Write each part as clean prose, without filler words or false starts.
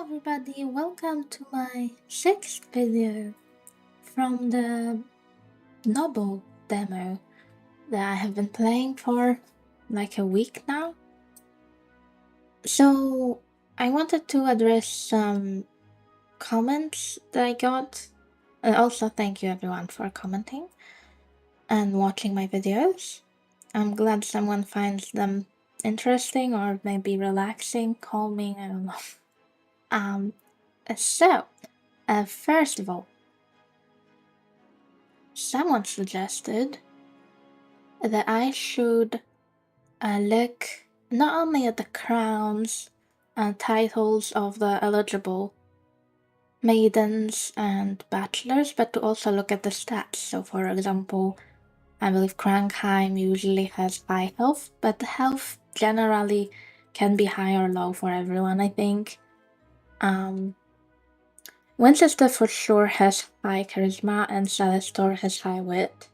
everybody, welcome to my sixth video from the novel demo that I have been playing for like a week now. So I wanted to address some comments that I got, and also thank you everyone for commenting and watching my videos. I'm glad someone finds them interesting or maybe relaxing, calming, I don't know. So, first of all, someone suggested that I should look not only at the crowns and titles of the eligible maidens and bachelors, but to also look at the stats. So, for example, I believe Krankheim usually has high health, but the health generally can be high or low for everyone, I think. Winchester for sure has high charisma, and Celestor has high wit.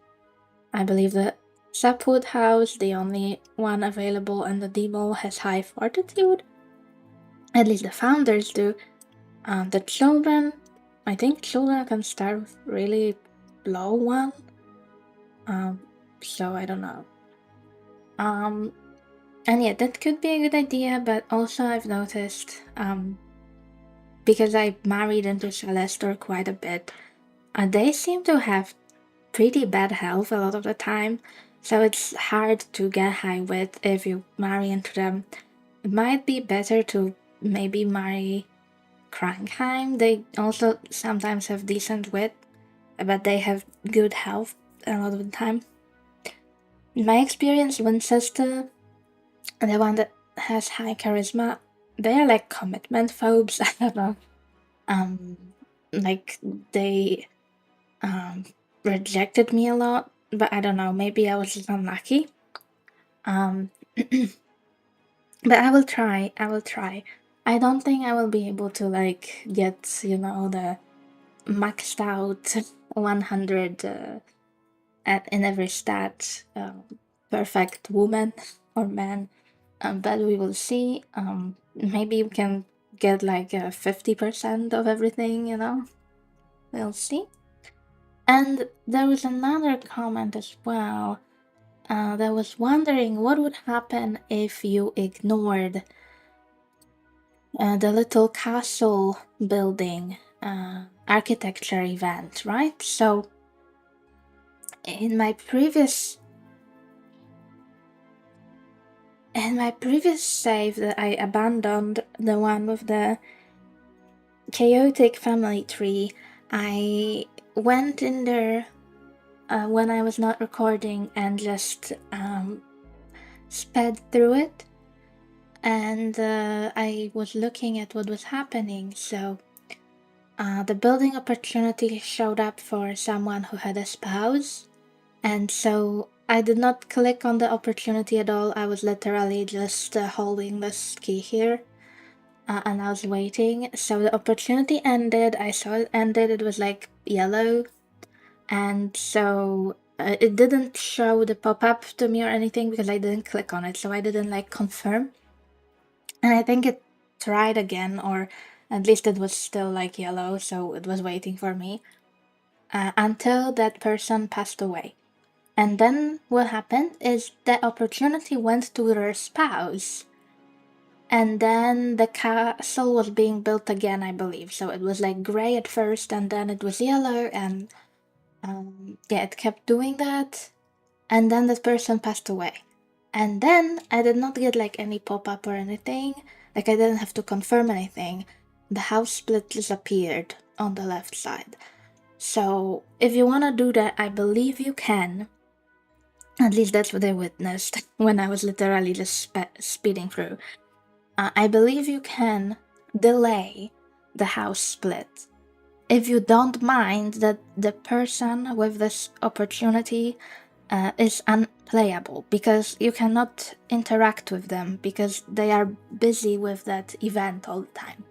I believe that Sapwood House, the only one available in the demo, has high fortitude. At least the founders do. The children, I think children can start with really low one. So I don't know. And yeah, that could be a good idea, but also I've noticed, because I married into Celestor quite a bit, they seem to have pretty bad health a lot of the time, so it's hard to get high wit if you marry into them. It might be better to maybe marry Krankheim. They also sometimes have decent wit, but they have good health a lot of the time. In my experience, Winchester, the one that has high charisma, they are like commitment phobes. I don't know. Like they rejected me a lot, but I don't know, maybe I was just unlucky. But I will try. I don't think I will be able to like get, the maxed out 100 in every stat perfect woman or man, but we will see. Maybe we can get like 50% of everything, we'll see. And there was another comment as well that was wondering what would happen if you ignored the little castle building architecture event, right? So in my previous save that I abandoned, the one with the chaotic family tree, I went in there when I was not recording and just sped through it, and I was looking at what was happening. So the building opportunity showed up for someone who had a spouse, and so I did not click on the opportunity at all. I was literally just holding this key here, and I was waiting. So the opportunity ended. I saw it ended. It was like yellow, and so it didn't show the pop-up to me or anything because I didn't click on it, so I didn't like confirm. And I think it tried again, or at least it was still like yellow, so it was waiting for me until that person passed away. And then what happened is the opportunity went to their spouse. And then the castle was being built again, I believe. So it was like gray at first, and then it was yellow, and yeah, it kept doing that. And then that person passed away. And then I did not get like any pop-up or anything. Like I didn't have to confirm anything. The house split disappeared on the left side. So if you want to do that, I believe you can. At least that's what I witnessed when I was literally just speeding through. I believe you can delay the house split if you don't mind that the person with this opportunity is unplayable, because you cannot interact with them because they are busy with that event all the time.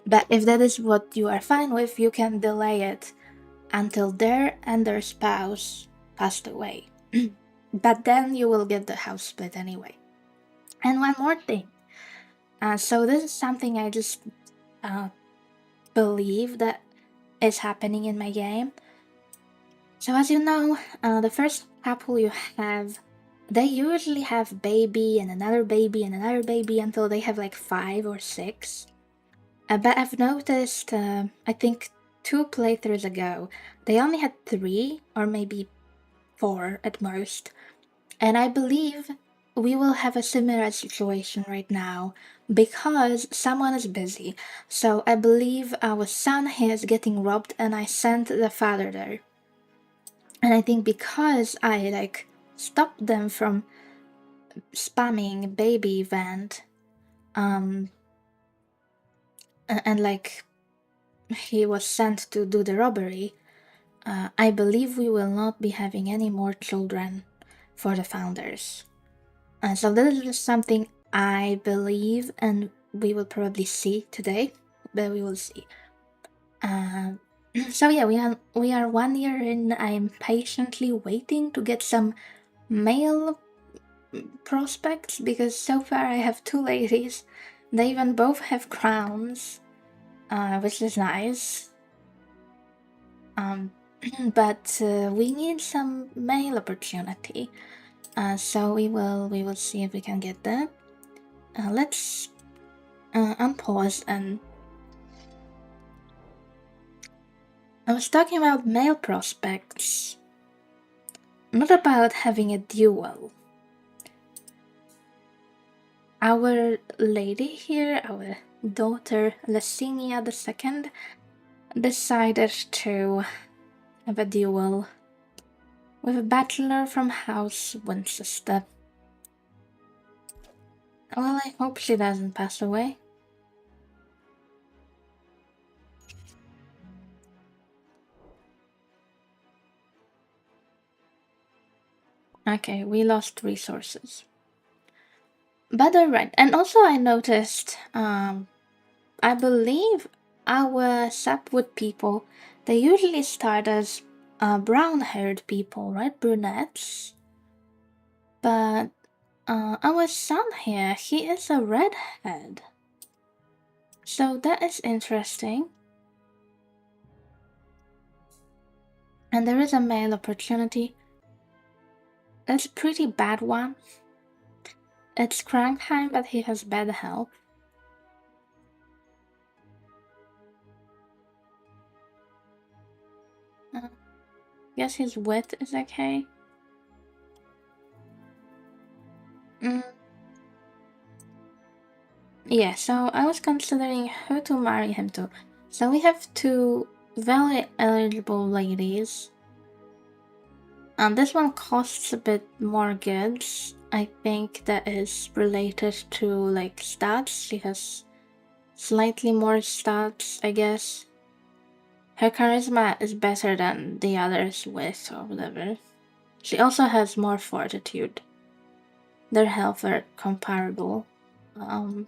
But if that is what you are fine with, you can delay it until their and their spouse passed away. But then you will get the house split anyway. And one more thing. So this is something I just believe that is happening in my game. So as you know, the first couple you have, they usually have baby and another baby and another baby until they have like 5 or 6. But I've noticed, I think 2 playthroughs ago, they only had 3 or maybe 4 at most. And I believe we will have a similar situation right now because someone is busy. So I believe our son here is getting robbed and I sent the father there. And I think because I stopped them from spamming baby event, and he was sent to do the robbery, I believe we will not be having any more children for the founders. So this is just something I believe, and we will probably see today, but we will see. So yeah, we are 1 year in. I'm patiently waiting to get some male prospects because so far I have 2 ladies. They even both have crowns, which is nice. But we need some male opportunity. So we will see if we can get that. Let's unpause and I was talking about male prospects, not about having a duel. Our lady here, our daughter Lasinia II, decided to have a duel with a bachelor from House Winchester. Well, I hope she doesn't pass away. Okay, we lost resources. But alright, and also I noticed, I believe our Sapwood people, they usually start as brown-haired people, right? Brunettes. But our son here, he is a redhead. So that is interesting. And there is a male opportunity. That's a pretty bad one. It's Crankheim, but he has bad health. Guess his wit is okay. Yeah, so I was considering who to marry him to. So we have 2 very eligible ladies. And this one costs a bit more goods. I think that is related to like stats. She has slightly more stats, I guess. Her charisma is better than the others with or whatever. She also has more fortitude. Their health are comparable. Yeah,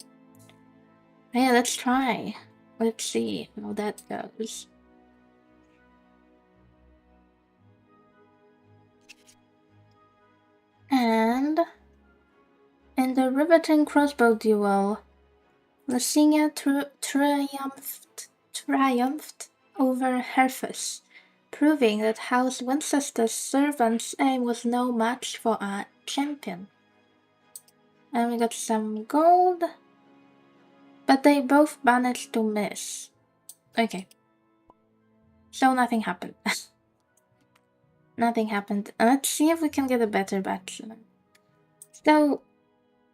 let's try. Let's see how that goes. And in the riveting crossbow duel, Lasinia triumphed over Herfus, proving that House Winchester's servant's aim was no match for a champion. And we got some gold, but they both managed to miss. Okay. So nothing happened. Nothing happened. Let's see if we can get a better bachelor. So,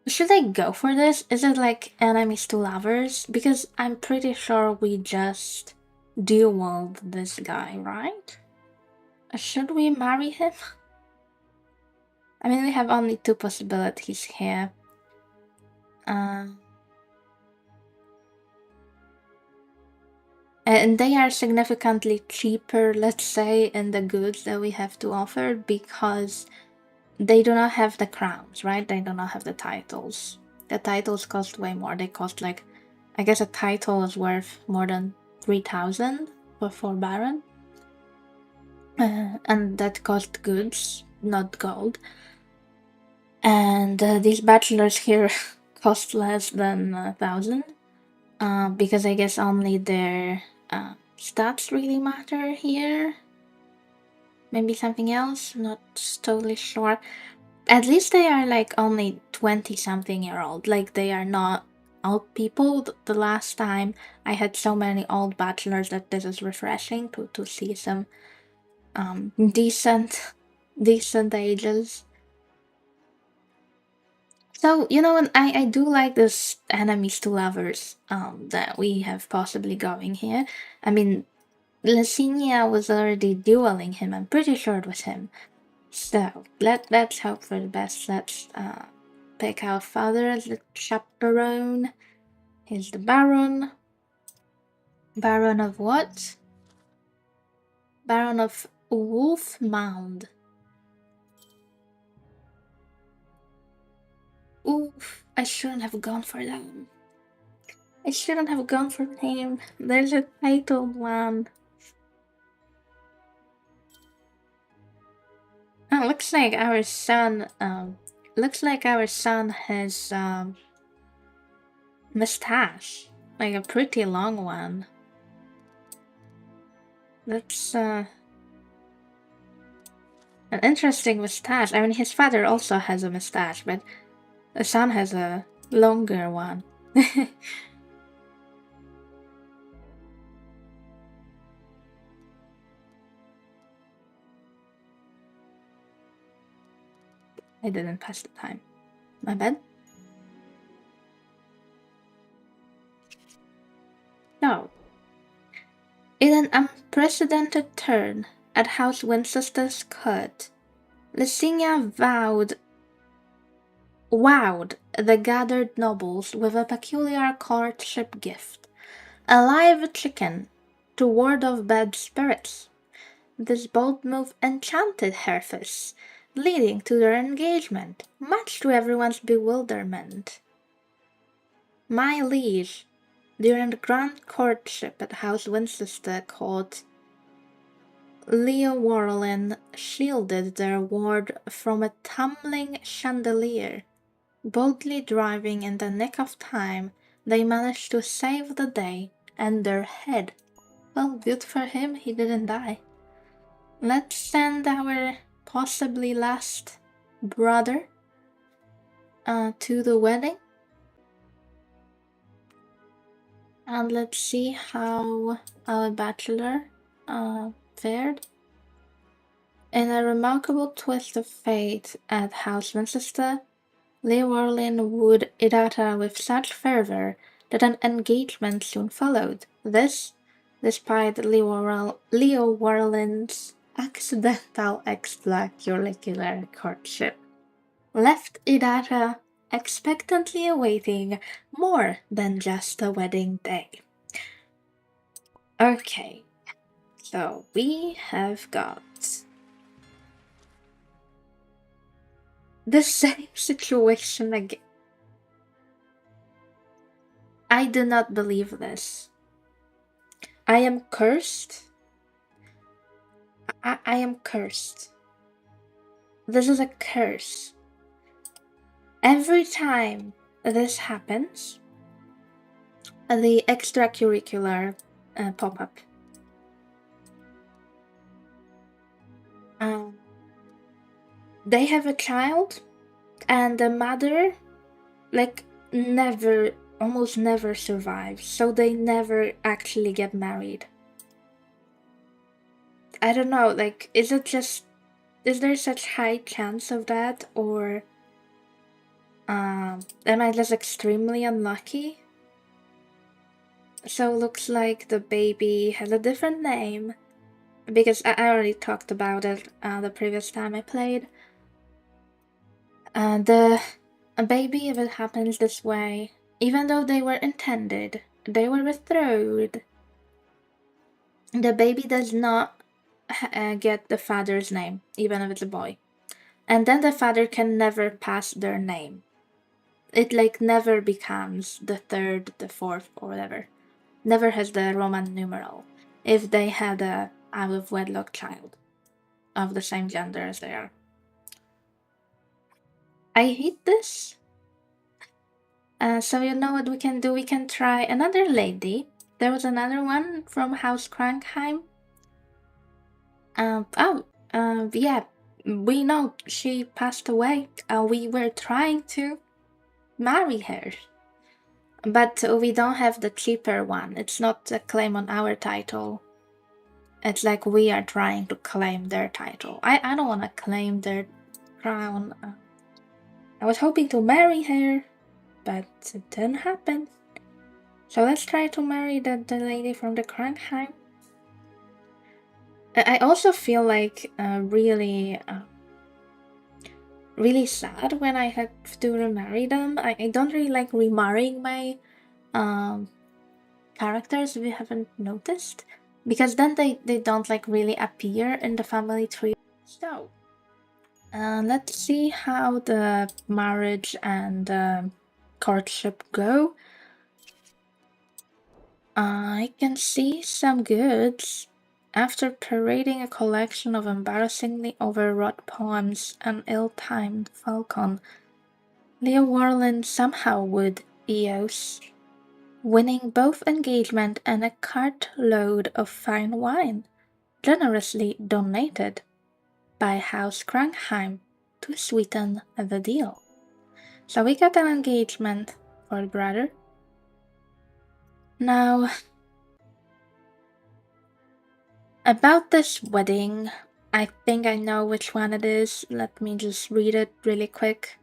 should I go for this? Is it like enemies to lovers? Because I'm pretty sure we just dueled this guy, right? Should we marry him? I mean, we have only 2 possibilities here. And they are significantly cheaper, let's say, in the goods that we have to offer because they do not have the crowns, right? They do not have the titles. The titles cost way more. They cost like, I guess a title is worth more than 3,000 for Baron. And that cost goods, not gold. And these bachelors here cost less than 1,000. because I guess only their stats really matter here. Maybe something else, not totally sure. At least they are like only 20 something year old. Like they are not old people. The last time I had so many old bachelors that this is refreshing to see some decent decent ages. So, you know, and I do like this enemies to lovers that we have possibly going here. I mean, Licinia was already dueling him. I'm pretty sure it was him. So let's hope for the best. Let's pick our father as the chaperone. He's the Baron. Baron of what? Baron of Wolf Mound. Oof, I shouldn't have gone for them. I shouldn't have gone for him. There's a titled one. Oh, looks like our son has mustache. Like a pretty long one. That's an interesting mustache. I mean, his father also has a mustache, but the son has a longer one. I didn't pass the time. My bad. No. In an unprecedented turn at House Winchester's court, Licinia wowed the gathered nobles with a peculiar courtship gift, a live chicken to ward off bad spirits. This bold move enchanted Herthus, leading to their engagement, much to everyone's bewilderment. My liege, during the grand courtship at House Winchester Court, Leo Warlin shielded their ward from a tumbling chandelier. Boldly driving in the nick of time, they managed to save the day and their head. Well, good for him, he didn't die. Let's send our possibly last brother to the wedding. And let's see how our bachelor fared. In a remarkable twist of fate at House Winchester, Llewellyn wooed Idata with such fervor that an engagement soon followed. This, despite Leo Warlin's accidental extracurricular courtship, left Idata expectantly awaiting more than just a wedding day. Okay, so we have got the same situation again. I do not believe this. I am cursed. I am cursed. This is a curse. Every time this happens, the extracurricular pop-up. They have a child, and the mother, like, almost never survives, so they never actually get married. I don't know, like, is there such high chance of that, or am I just extremely unlucky? So looks like the baby has a different name, because I already talked about it the previous time I played. The baby, if it happens this way, even though they were intended, they were betrothed. The baby does not get the father's name, even if it's a boy. And then the father can never pass their name. It like never becomes the third, the fourth, or whatever. Never has the Roman numeral if they had a out of wedlock child of the same gender as they are. I hate this. So you know what we can do? We can try another lady. There was another one from House Krankheim. Yeah, we know she passed away. We were trying to marry her. But we don't have the cheaper one. It's not a claim on our title. It's like we are trying to claim their title. I don't want to claim their crown. I was hoping to marry her, but it didn't happen. So let's try to marry the lady from the Krankheim. I also feel like really sad when I had to remarry them. I don't really like remarrying my characters, if you haven't noticed, because then they don't like really appear in the family tree. So let's see how the marriage and courtship go. I can see some goods. After parading a collection of embarrassingly overwrought poems and ill-timed falcon, Leo Warlin somehow would Eos, winning both engagement and a cartload of fine wine, generously donated by House Krankheim to sweeten the deal. So we got an engagement for brother. Now, about this wedding, I think I know which one it is. Let me just read it really quick.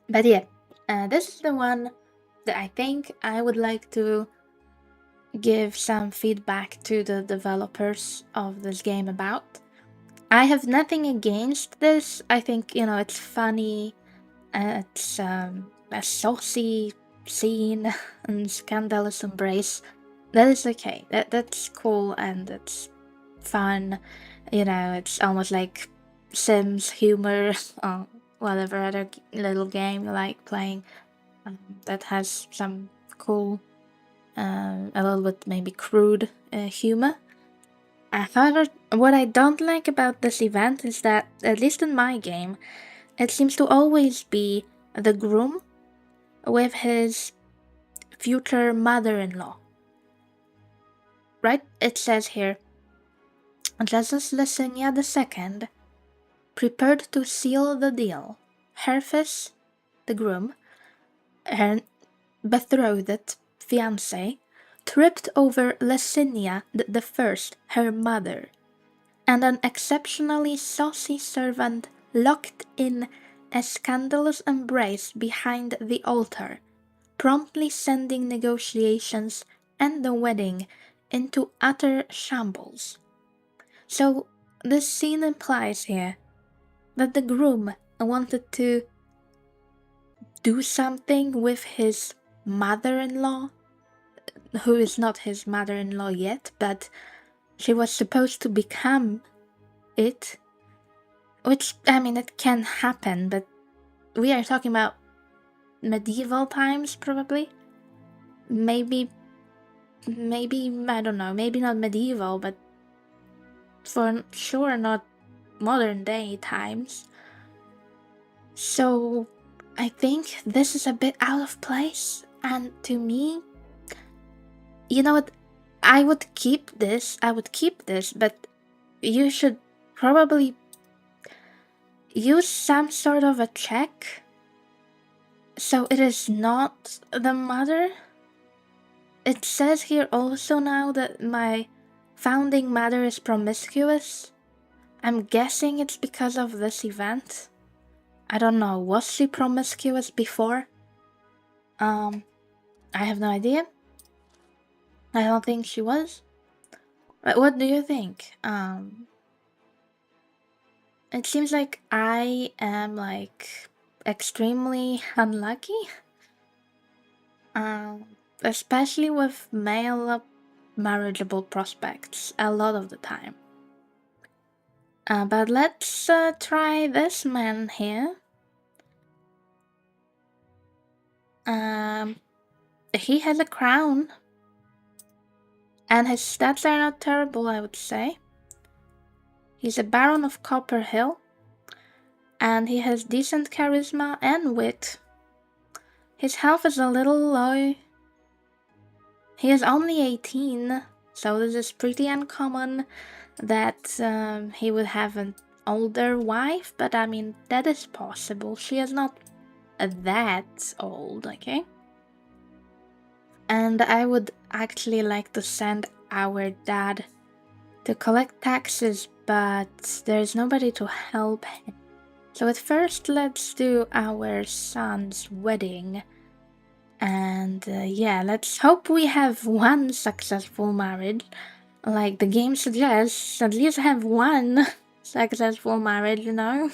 But yeah, this is the one that I think I would like to give some feedback to the developers of this game about. I have nothing against this. I think, it's funny. It's a saucy scene and scandalous embrace. That is okay. That's cool and it's fun. It's almost like Sims humor or whatever other little game you like playing that has some cool, a little bit maybe crude humor. However, what I don't like about this event is that, at least in my game, it seems to always be the groom with his future mother-in-law. Right? It says here, Jesus Lysania II prepared to seal the deal. Herphis, the groom, her betrothed fiancé, tripped over Lysania the First, her mother, and an exceptionally saucy servant locked in a scandalous embrace behind the altar, promptly sending negotiations and the wedding into utter shambles. So, this scene implies here that the groom wanted to do something with his mother-in-law, who is not his mother-in-law yet, but she was supposed to become it. Which, I mean, it can happen, but we are talking about medieval times, probably. Maybe, I don't know, maybe not medieval, but for sure not modern day times. So, I think this is a bit out of place, and to me, you know what, I would keep this, but you should probably use some sort of a check so it is not the mother. It says here also now that my founding mother is promiscuous. I'm guessing it's because of this event. I don't know, was she promiscuous before? I have no idea. I don't think she was. But what do you think? It seems like I am like extremely unlucky. Especially with male marriageable prospects a lot of the time. But let's try this man here. He has a crown. And his stats are not terrible, I would say. He's a Baron of Copper Hill. And he has decent charisma and wit. His health is a little low. He is only 18, so this is pretty uncommon that he would have an older wife, but I mean, that is possible. She is not that old, okay? And I would actually like to send our dad to collect taxes, but there's nobody to help him. So at first, let's do our son's wedding. And yeah, let's hope we have one successful marriage. Like the game suggests, at least have one successful marriage, you know?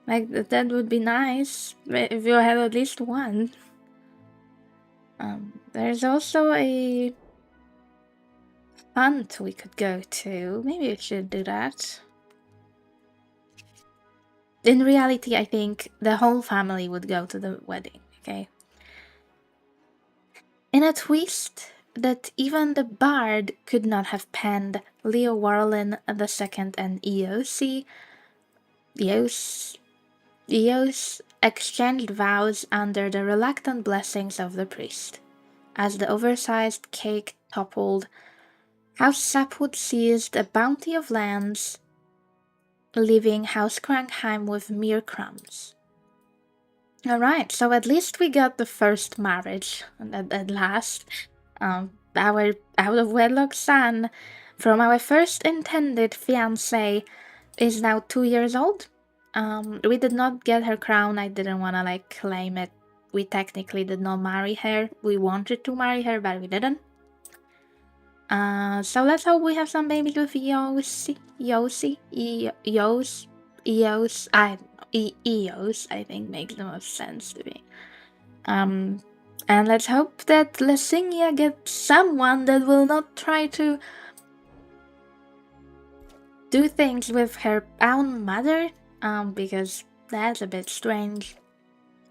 Like, that would be nice if you had at least one. There's also a hunt we could go to. Maybe we should do that. In reality, I think the whole family would go to the wedding, okay? In a twist that even the bard could not have penned, Leo Warlin II and Eos exchanged vows under the reluctant blessings of the priest. As the oversized cake toppled, House Sapwood seized a bounty of lands, leaving House Krankheim with mere crumbs. Alright, so at least we got the first marriage at last. Our out of wedlock son from our first intended fiancé is now 2 years old. We did not get her crown. I didn't want to like claim it. We technically did not marry her. We wanted to marry her, but we didn't. So let's hope we have some babies with Eos, Eos, I think makes the most sense to me. And let's hope that Lesinia gets someone that will not try to do things with her own mother, because that's a bit strange.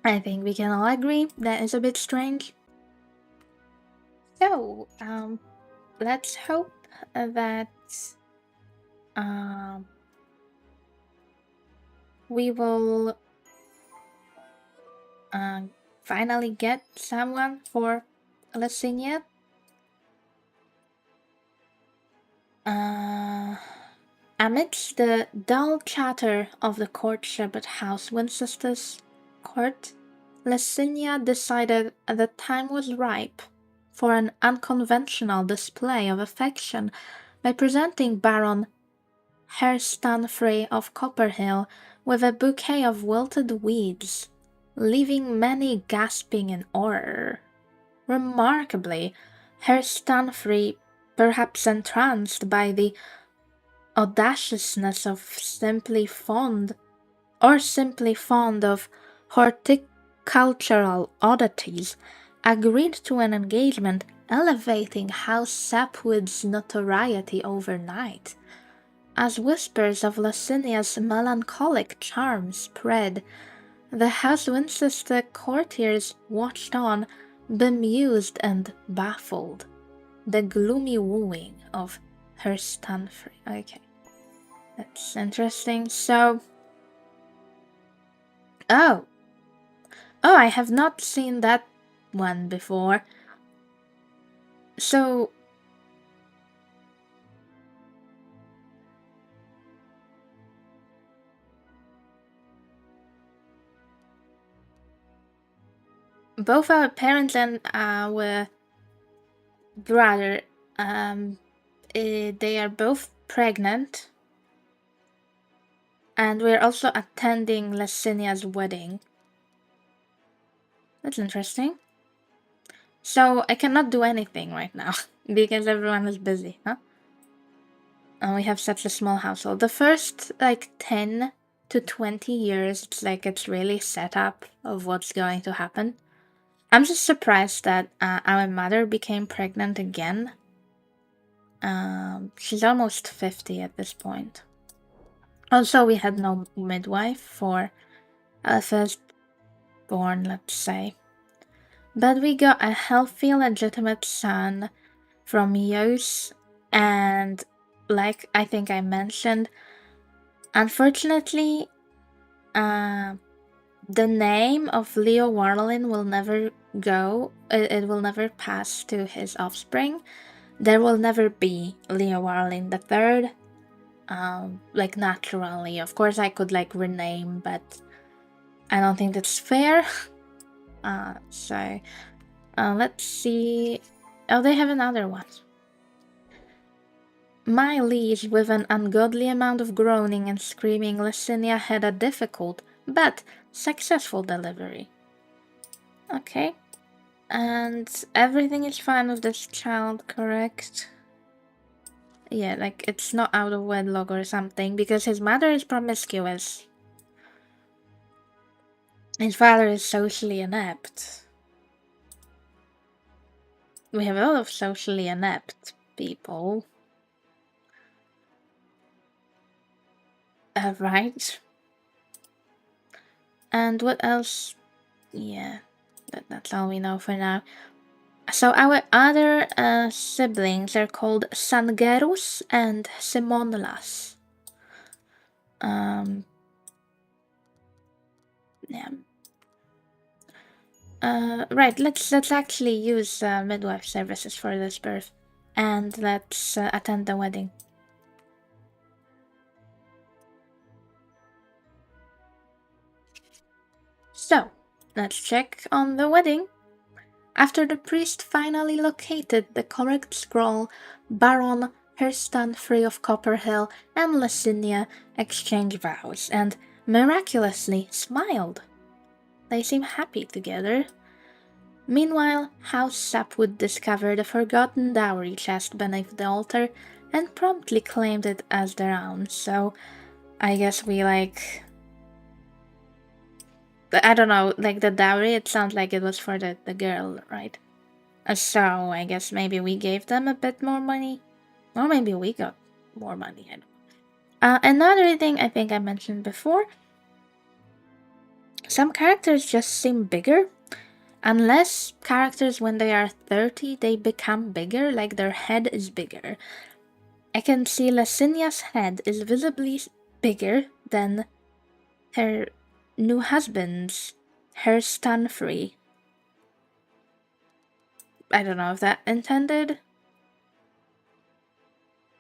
I think we can all agree that is a bit strange. So, let's hope that we will finally get someone for Lesinia. Amidst the dull chatter of the courtship at House Winchester's court, Lesinia decided the time was ripe for an unconventional display of affection by presenting Baron Herstanfrey of Copperhill with a bouquet of wilted weeds, leaving many gasping in horror. Remarkably, Herstanfrey, perhaps entranced by the audaciousness of simply fond of horticultural oddities, agreed to an engagement elevating House Sapwood's notoriety overnight. As whispers of Lasinia's melancholic charm spread, the House Winchester courtiers watched on, bemused and baffled, the gloomy wooing of Herstanfrey. Okay, that's interesting. So, oh, I have not seen that one before. So, both our parents and our brother, they are both pregnant, and we're also attending Lasinia's wedding. That's interesting. So I cannot do anything right now because everyone is busy, huh? And we have such a small household. The first 10 to 20 years, it's really set up of what's going to happen. I'm just surprised that our mother became pregnant again. She's almost 50 at this point. Also, we had no midwife for our firstborn, let's say. But we got a healthy, legitimate son from Yos, and like I think I mentioned, unfortunately, the name of Leo Warlin will never go, it will never pass to his offspring. There will never be Leo Warlin the third, like naturally. Of course, I could like rename, but I don't think that's fair. So let's see. Oh, they have another one. My liege, with an ungodly amount of groaning and screaming, Licinia had a difficult but successful delivery. Okay. And everything is fine with this child, correct? Yeah, like it's not out of wedlock or something, because his mother is promiscuous. His father is socially inept. We have a lot of socially inept people. Right. And what else? Yeah, that's all we know for now. So our other siblings are called Sangerus and Simonlas. Yeah. Right. Let's actually use midwife services for this birth, and let's attend the wedding. So, let's check on the wedding. After the priest finally located the correct scroll, Baron Hurston, free of Copperhill, and Licinia exchanged vows and miraculously smiled. They seem happy together. Meanwhile, House Sapwood discovered a forgotten dowry chest beneath the altar and promptly claimed it as their own, so I guess we like... I don't know, like the dowry, it sounds like it was for the girl, right? So I guess maybe we gave them a bit more money. Or maybe we got more money, I don't know. Another thing I think I mentioned before, some characters just seem bigger. Unless characters, when they are 30, they become bigger, like their head is bigger. I can see Lasinia's head is visibly bigger than her new husband's, her Stanfree. I don't know if that intended.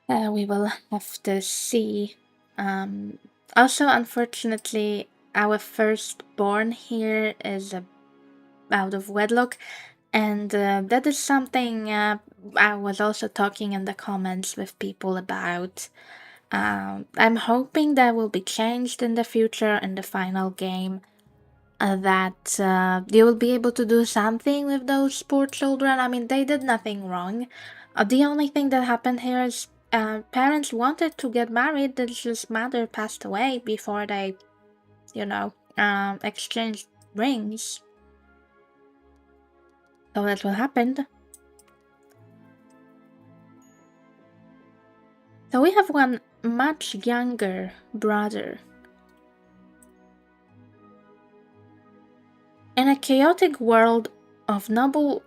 We will have to see. Also, unfortunately, our firstborn here is out of wedlock, and that is something I was also talking in the comments with people about. I'm hoping that will be changed in the future in the final game. That you will be able to do something with those poor children. I mean, they did nothing wrong. The only thing that happened here is parents wanted to get married, it's just mother passed away before they, exchanged rings. So that's what happened. So we have one much younger brother. In a chaotic world of noble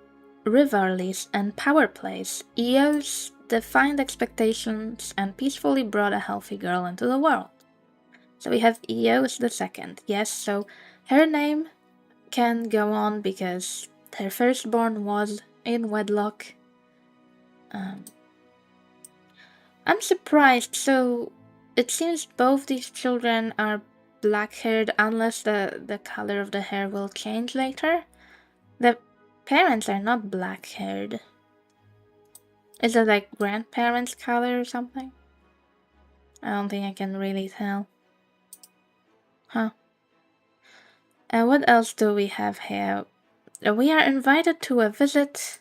rivalries and power plays, Eos defined expectations and peacefully brought a healthy girl into the world. So we have Eos the second. Yes, so her name can go on because her firstborn was in wedlock. I'm surprised, so it seems both these children are black-haired unless the color of the hair will change later. The parents are not black-haired. Is it like grandparents' color or something? I don't think I can really tell. Huh. And what else do we have here? We are invited to a visit.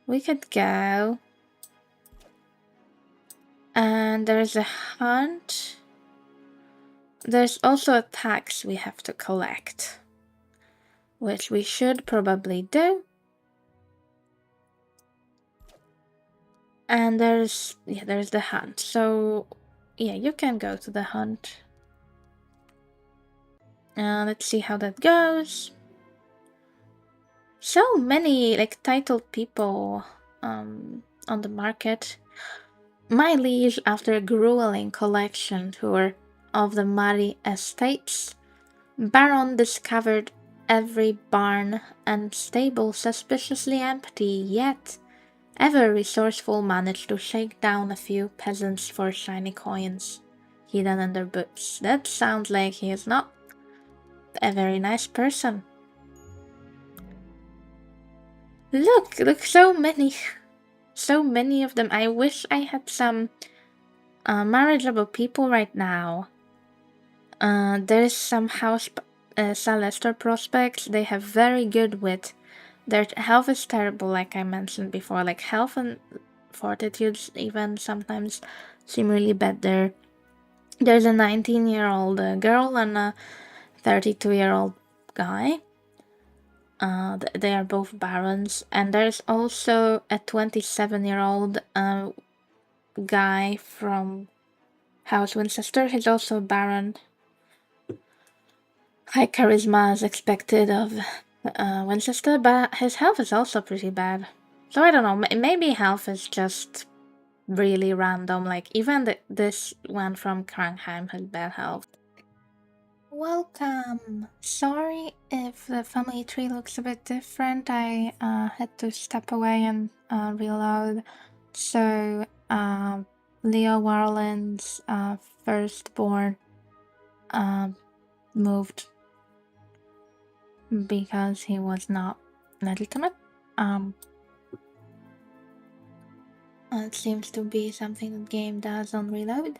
We could go. And there's a hunt. There's also a tax we have to collect, which we should probably do. And there's the hunt. So yeah, you can go to the hunt. Let's see how that goes. So many like titled people on the market. My liege, after a grueling collection tour of the Mari estates, Baron discovered every barn and stable suspiciously empty, yet ever resourceful managed to shake down a few peasants for shiny coins hidden in their boots. That sounds like he is not a very nice person. Look, so many. So many of them. I wish I had some marriageable people right now. There's some house Celestor prospects. They have very good wit. Their health is terrible, like I mentioned before. Like health and fortitudes even sometimes seem really bad there. There's a 19-year-old girl and a 32-year-old guy. They are both barons, and there's also a 27-year-old guy from House Winchester. He's also a baron. High charisma as expected of Winchester, but his health is also pretty bad. So I don't know, maybe health is just really random. Like even this one from Kranheim has bad health. Welcome! Sorry if the family tree looks a bit different. I had to step away and reload. So, Leo Warland's firstborn moved because he was not legitimate. It seems to be something the game does on reload.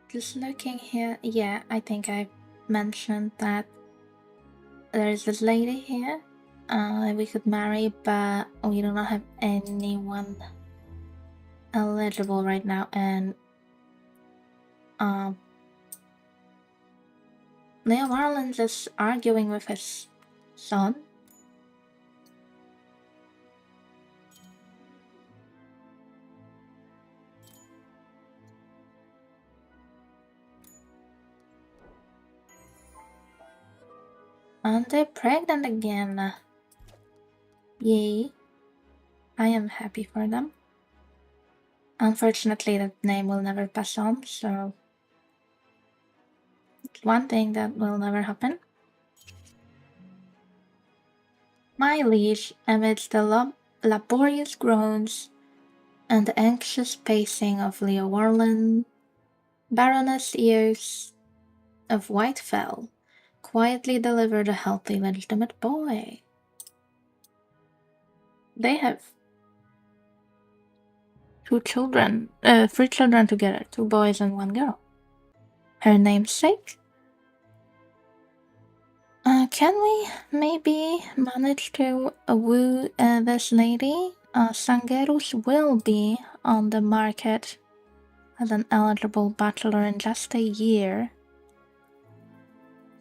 Just looking here, yeah, I think I mentioned that there's this lady here we could marry, but we do not have anyone eligible right now, and Leo Marlins is arguing with his son. And they're pregnant again. Yay. I am happy for them. Unfortunately, that name will never pass on, so it's one thing that will never happen. My liege, amidst the laborious groans and the anxious pacing of Leo Warland, Baroness Eos of Whitefell quietly delivered a healthy, legitimate boy. They have 3 children together, 2 boys and 1 girl. Her namesake? Can we maybe manage to woo this lady? Sangerus will be on the market as an eligible bachelor in just a year.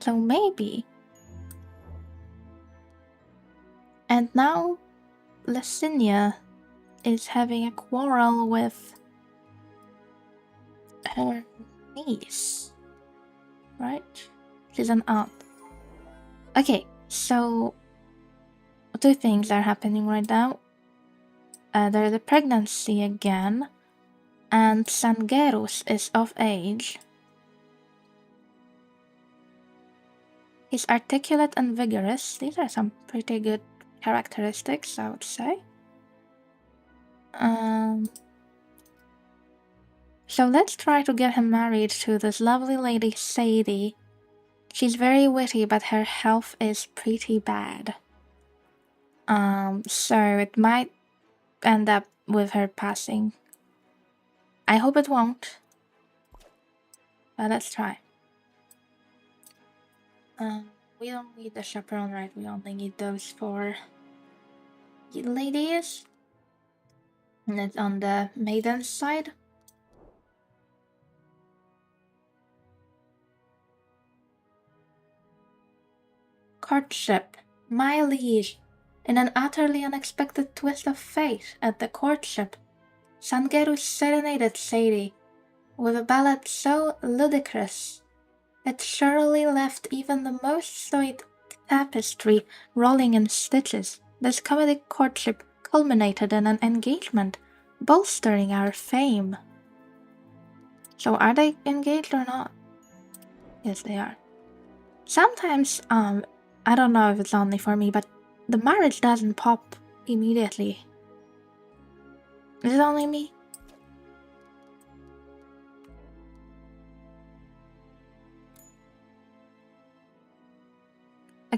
So maybe. And now Licinia is having a quarrel with her niece, right? She's an aunt. Okay, so 2 things are happening right now. There's a pregnancy again, and Sangerus is of age. He's articulate and vigorous. These are some pretty good characteristics, I would say. So let's try to get him married to this lovely lady Sadie. She's very witty, but her health is pretty bad. So it might end up with her passing. I hope it won't. But let's try. We don't need the chaperone, right? We only need those 4 ladies. And it's on the maiden's side. Courtship. My liege. In an utterly unexpected twist of fate at the courtship, Sangerus serenaded Sadie with a ballad so ludicrous it surely left even the most sweet tapestry rolling in stitches. This comedic courtship culminated in an engagement, bolstering our fame. So are they engaged or not? Yes, they are. Sometimes, I don't know if it's only for me, but the marriage doesn't pop immediately. Is it only me?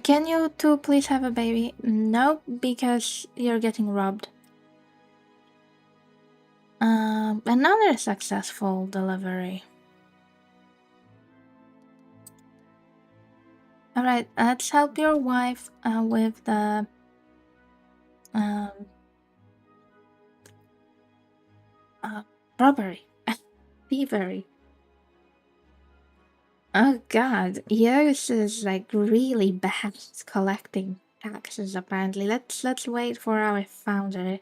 Can you two please have a baby? No, because you're getting robbed. Another successful delivery. Alright, let's help your wife with the um, robbery. Thievery. Oh god, yours is like really bad at collecting taxes apparently. Let's wait for our founder.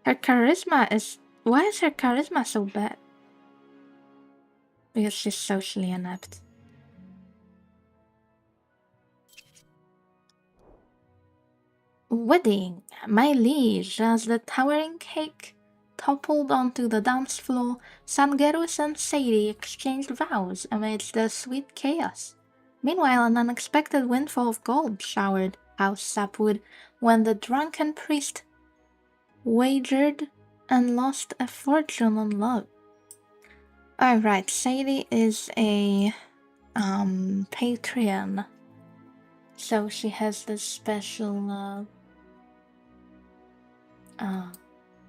Her charisma is... Why is her charisma so bad? Because she's socially inept. Wedding, my liege, as the towering cake toppled onto the dance floor, Sangerus and Sadie exchanged vows amidst the sweet chaos. Meanwhile, an unexpected windfall of gold showered House Sapwood when the drunken priest wagered and lost a fortune on love. Alright, Sadie is a Patreon. So she has this special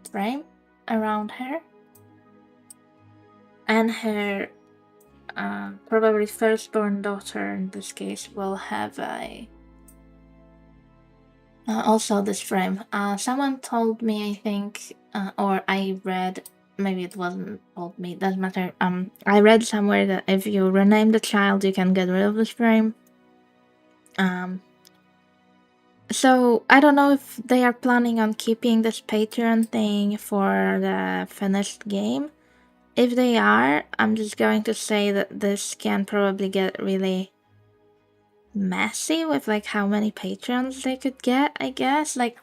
frame around her. And her probably firstborn daughter in this case will have a also this frame. Someone told me, I think, or I read, maybe it wasn't told me, doesn't matter. I read somewhere that if you rename the child, you can get rid of this frame. So I don't know if they are planning on keeping this Patreon thing for the finished game. If they are, I'm just going to say that this can probably get really messy with like how many patrons they could get, I guess. Like,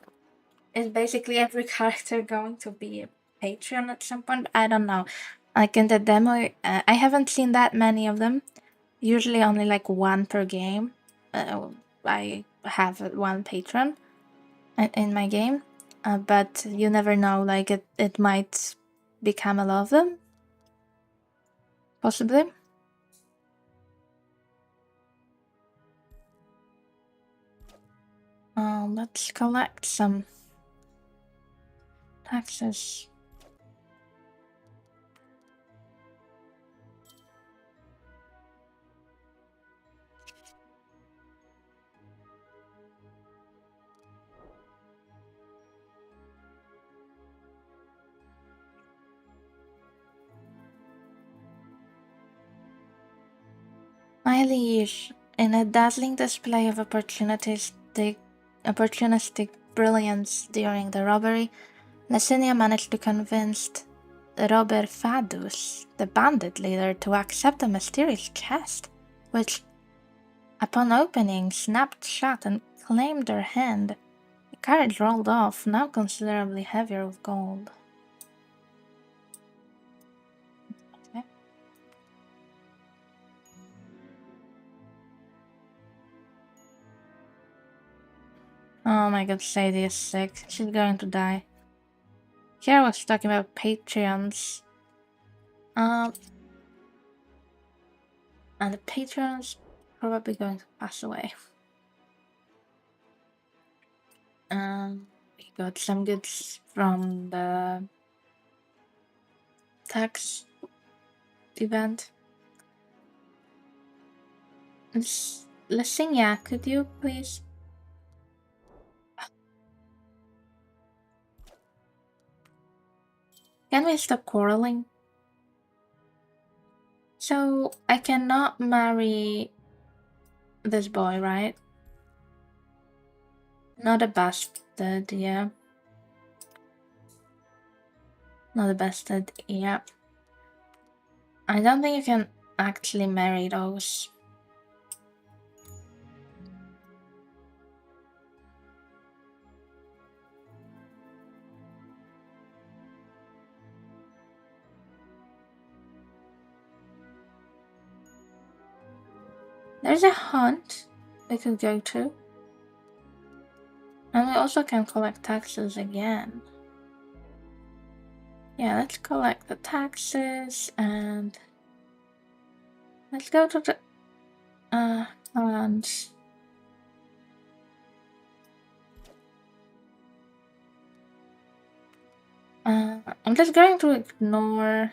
is basically every character going to be a patron at some point? I don't know. Like in the demo, I haven't seen that many of them. Usually only like one per game. I have one patron in my game, but you never know. Like it might become a lot of them, possibly. Let's collect some taxes. My liege, in a dazzling display of opportunistic brilliance during the robbery, Licinia managed to convince Robert Fadus, the bandit leader, to accept a mysterious chest, which, upon opening, snapped shut and claimed her hand. The carriage rolled off, now considerably heavier with gold. Okay. Oh my god, Sadie is sick. She's going to die. Here I was talking about Patreons. And the Patreon's probably going to pass away. We got some goods from the tax event. Lasinia, could you please... Can we stop quarreling? So, I cannot marry this boy, right? Not a bastard, yeah. Not a bastard, yeah. I don't think you can actually marry those. There's a hunt we could go to. And we also can collect taxes again. Yeah, let's collect the taxes and let's go to the hunt. I'm just going to ignore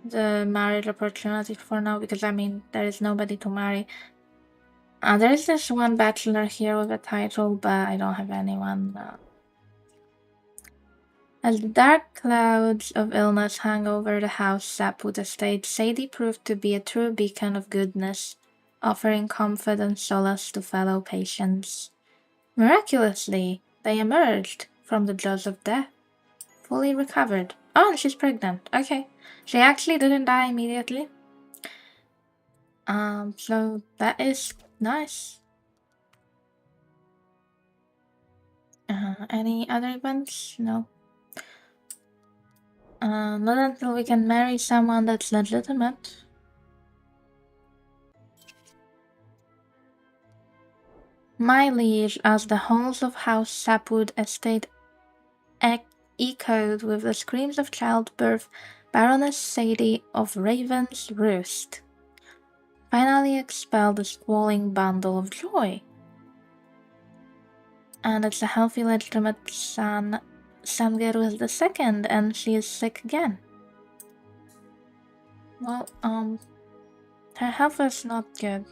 the marriage opportunity for now because I mean there is nobody to marry. There is this one bachelor here with a title, but I don't have anyone. As the dark clouds of illness hung over the house Sapwood estate, Sadie proved to be a true beacon of goodness, offering comfort and solace to fellow patients. Miraculously, they emerged from the jaws of death, fully recovered. Oh, and she's pregnant. Okay. She actually didn't die immediately. So that is nice. Any other events? No. Not until we can marry someone that's legitimate. My liege, as the halls of House Sapwood Estate echoed with the screams of childbirth, Baroness Sadie of Raven's Roost finally expelled the squalling bundle of joy. And it's a healthy, legitimate son, Sangerus II, and she is sick again. Well, her health is not good.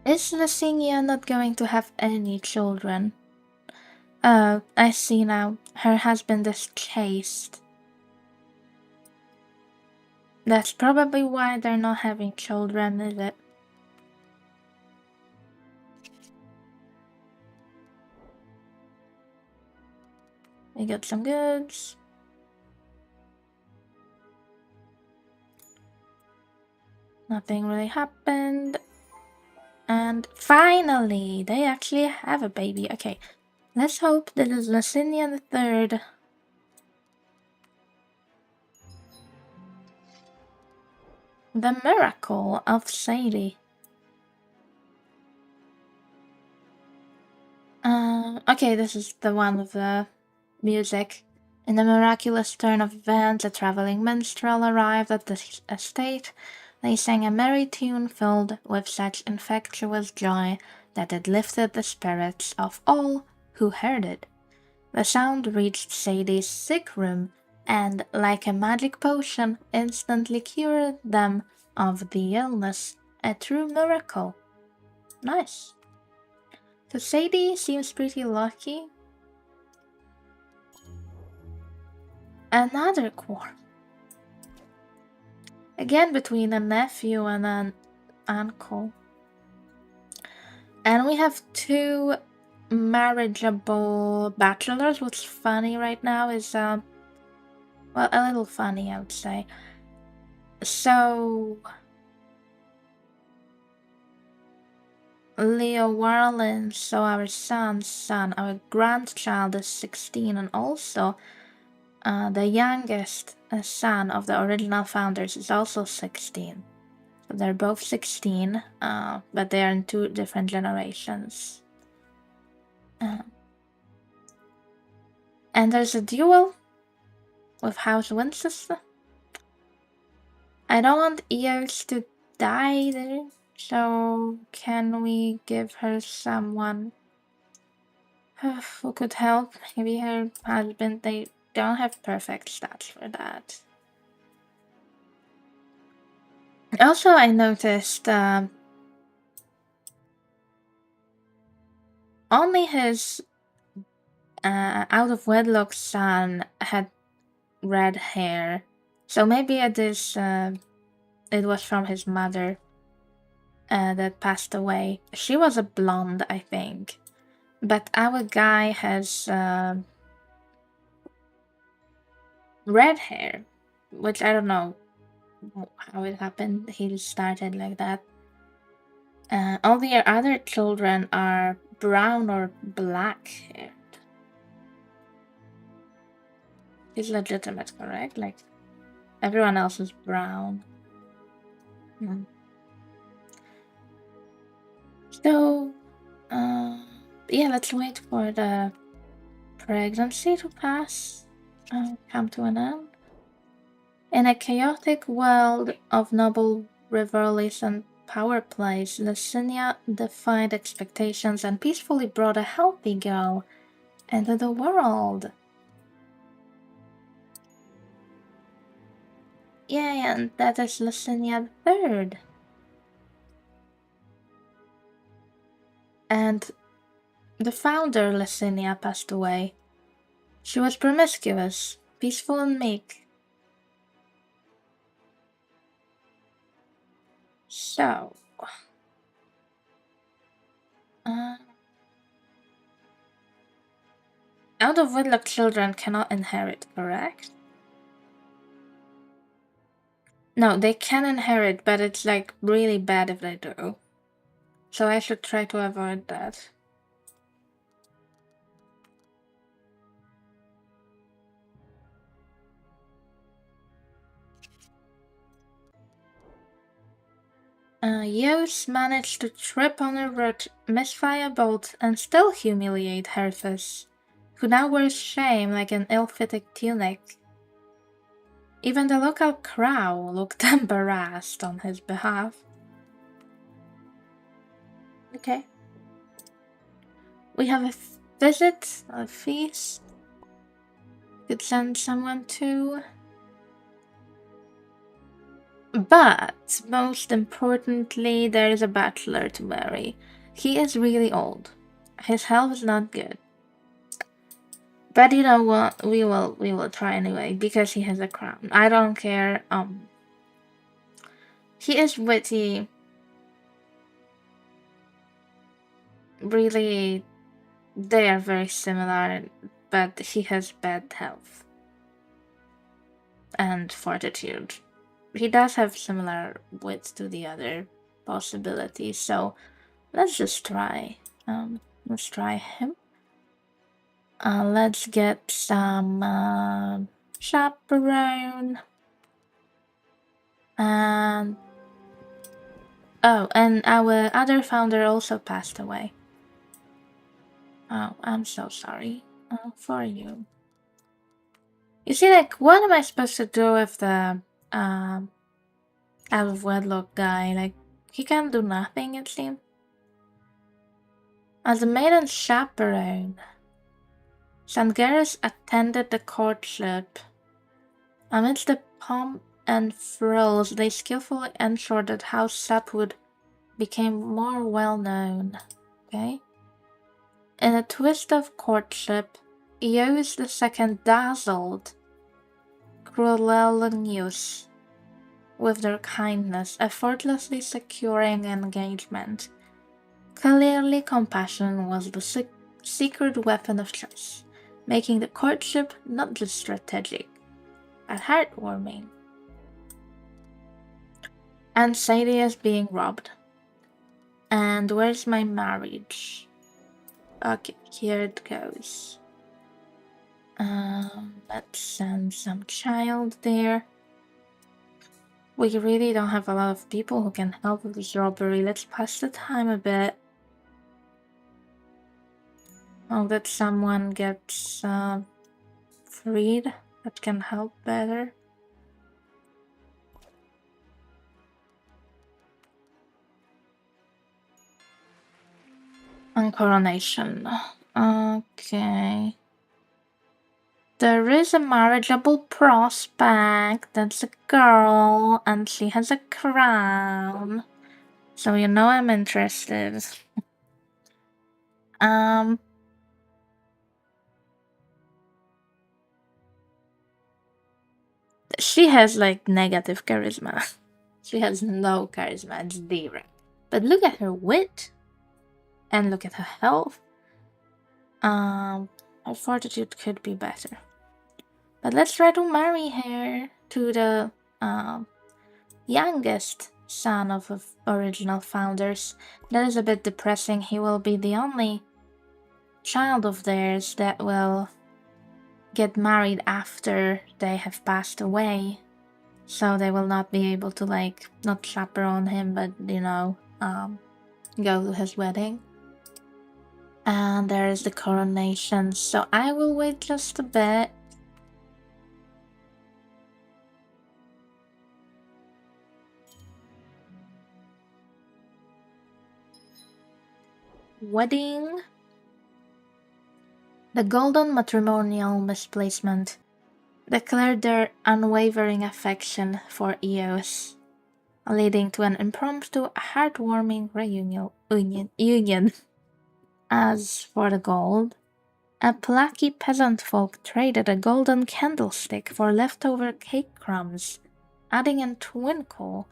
Is Lasinia not going to have any children? Oh, I see now. Her husband is chaste. That's probably why they're not having children, is it? We got some goods. Nothing really happened. And finally, they actually have a baby. Okay, let's hope this is Lasinia the Third. The Miracle of Sadie. Okay, this is the one with the music. In a miraculous turn of events, a traveling minstrel arrived at the estate. They sang a merry tune filled with such infectious joy that it lifted the spirits of all who heard it. The sound reached Sadie's sick room and, like a magic potion, instantly cured them of the illness. A true miracle. Nice. So Sadie seems pretty lucky. Another quarrel. Again between a nephew and an uncle. And we have two marriageable bachelors. What's funny right now is, well, a little funny, I would say. So, Leo Warlin, so our son's son, our grandchild is 16, and also the youngest son of the original founders is also 16. So they're both 16, but they are in two different generations. And there's a duel with House Winchester. I don't want Eos to die either, so can we give her someone who could help? Maybe her husband. They don't have perfect stats for that. Also, I noticed only his out of wedlock son had red hair, so maybe it was from his mother that passed away. She was a blonde, I think, but our guy has red hair, which I don't know how it happened. He started like that. All the other children are brown or black haired. He's legitimate, correct? Like everyone else is brown. So, yeah, let's wait for the pregnancy to pass, come to an end. In a chaotic world of noble rivalries and power plays, Licinia defied expectations and peacefully brought a healthy girl into the world. Yay, and that is Licinia III. And the founder, Licinia, passed away. She was promiscuous, peaceful and meek. So, out of wedlock children cannot inherit, correct? No, they can inherit, but it's like really bad if they do. So I should try to avoid that. Yos managed to trip on a root, misfire a bolt, and still humiliate Herthus, who now wears shame like an ill-fitting tunic. Even the local crow looked embarrassed on his behalf. Okay. We have a visit, a feast. Could send someone to. But, most importantly, there is a bachelor to marry. He is really old. His health is not good. But you know what? We will try anyway, because he has a crown. I don't care. He is witty. Really, they are very similar, but he has bad health. And fortitude. He does have similar wits to the other possibilities, so let's just try. Let's try him. Let's get some chaperone. And oh, and our other founder also passed away. Oh, I'm so sorry for you. You see, like, what am I supposed to do with the out of wedlock guy? Like, he can do nothing, it seems. As a maiden chaperone, Sangaris attended the courtship. Amidst the pomp and frills, they skillfully ensured that House Sapwood became more well known. Okay? In a twist of courtship, Eos II dazzled Crulelanius with their kindness, effortlessly securing engagement. Clearly, compassion was the secret weapon of choice, making the courtship not just strategic, but heartwarming. And Sadie is being robbed. And where's my marriage? Okay, here it goes. Let's send some child there. We really don't have a lot of people who can help with this robbery. Let's pass the time a bit. Hope that someone gets freed that can help better. On coronation. Okay. There is a marriageable prospect. That's a girl, and she has a crown. So you know I'm interested. She has like negative charisma. She has no charisma, it's zero. But look at her wit. And look at her health. Her fortitude could be better. But let's try to marry her to the youngest son of original founders. That is a bit depressing. He will be the only child of theirs that will get married after they have passed away. So they will not be able to, like, not chaperone him, but, go to his wedding. And there is the coronation, so I will wait just a bit. Wedding. The golden matrimonial misplacement declared their unwavering affection for Eos, leading to an impromptu, heartwarming union. As for the gold, a plucky peasant folk traded a golden candlestick for leftover cake crumbs, adding a twinkle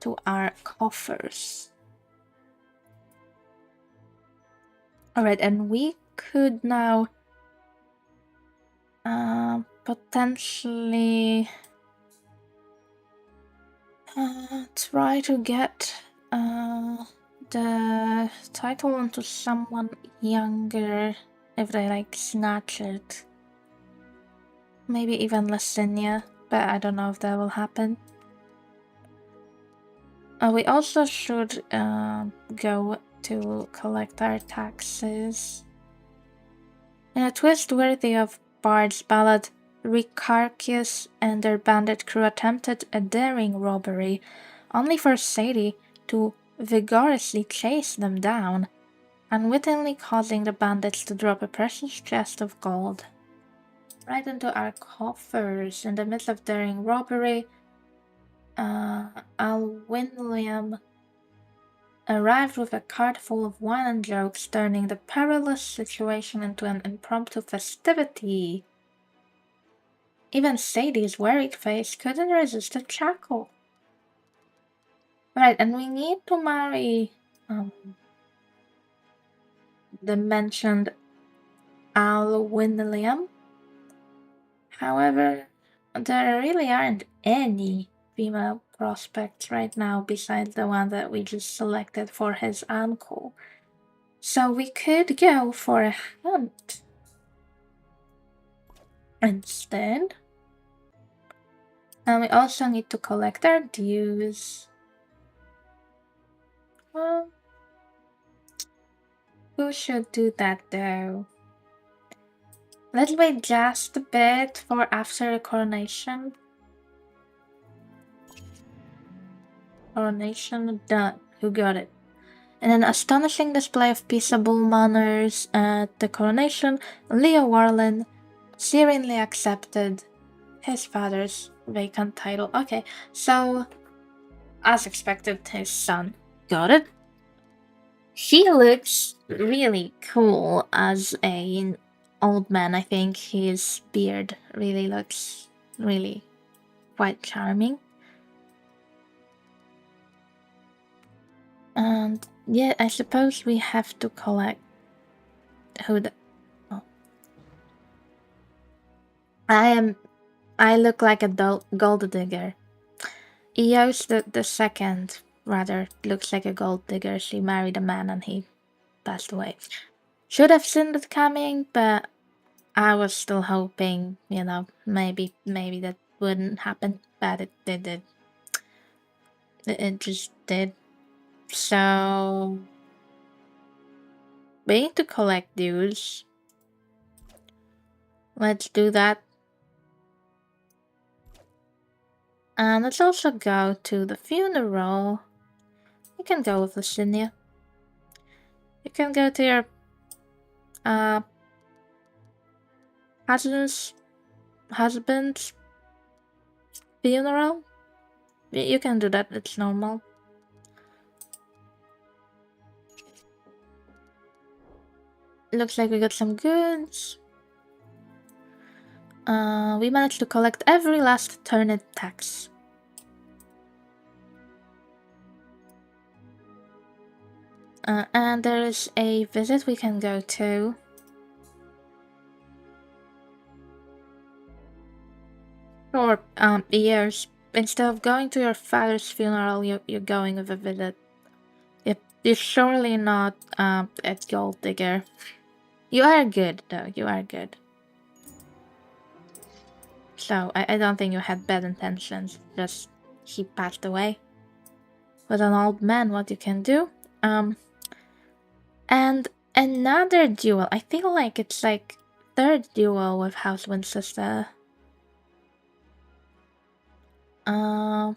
to our coffers. Alright, and we could now potentially try to get the title onto someone younger if they, like, snatch it. Maybe even Lasinia, but I don't know if that will happen. We also should go to collect our taxes. In a twist worthy of Bard's ballad, Ricarchus and their bandit crew attempted a daring robbery, only for Sadie to vigorously chase them down, unwittingly causing the bandits to drop a precious chest of gold right into our coffers. In the midst of daring robbery, Alwynliam arrived with a cart full of wine and jokes, turning the perilous situation into an impromptu festivity. Even Sadie's worried face couldn't resist a chuckle. Right, and we need to marry the mentioned Alwynliam. However, there really aren't any female prospects right now besides the one that we just selected for his uncle. So we could go for a hunt instead. And we also need to collect our dues. Well, who should do that though? Let's wait just a bit for after the coronation. Coronation done. Who got it? In an astonishing display of peaceable manners at the coronation, Leo Warlin serenely accepted his father's vacant title. Okay, so as expected, his son got it. He looks really cool as an old man. I think his beard really looks really quite charming. And yeah, I suppose we have to collect who the... Oh. I look like a gold digger. Eos the second, rather, looks like a gold digger. She married a man and he passed away. Should have seen it coming, but I was still hoping, maybe that wouldn't happen, but it did. It just did. So we need to collect dues. Let's do that. And let's also go to the funeral. You can go with Lucinia. You can go to your husband's funeral. You can do that, it's normal. Looks like we got some goods. We managed to collect every last turnip tax. And there is a visit we can go to. Or years. Instead of going to your father's funeral, you're going with a visit. You're surely not a gold digger. You are good, though. You are good. So I don't think you had bad intentions. Just he passed away. With an old man, what you can do. And another duel. I feel like it's like third duel with House Winchester. Well,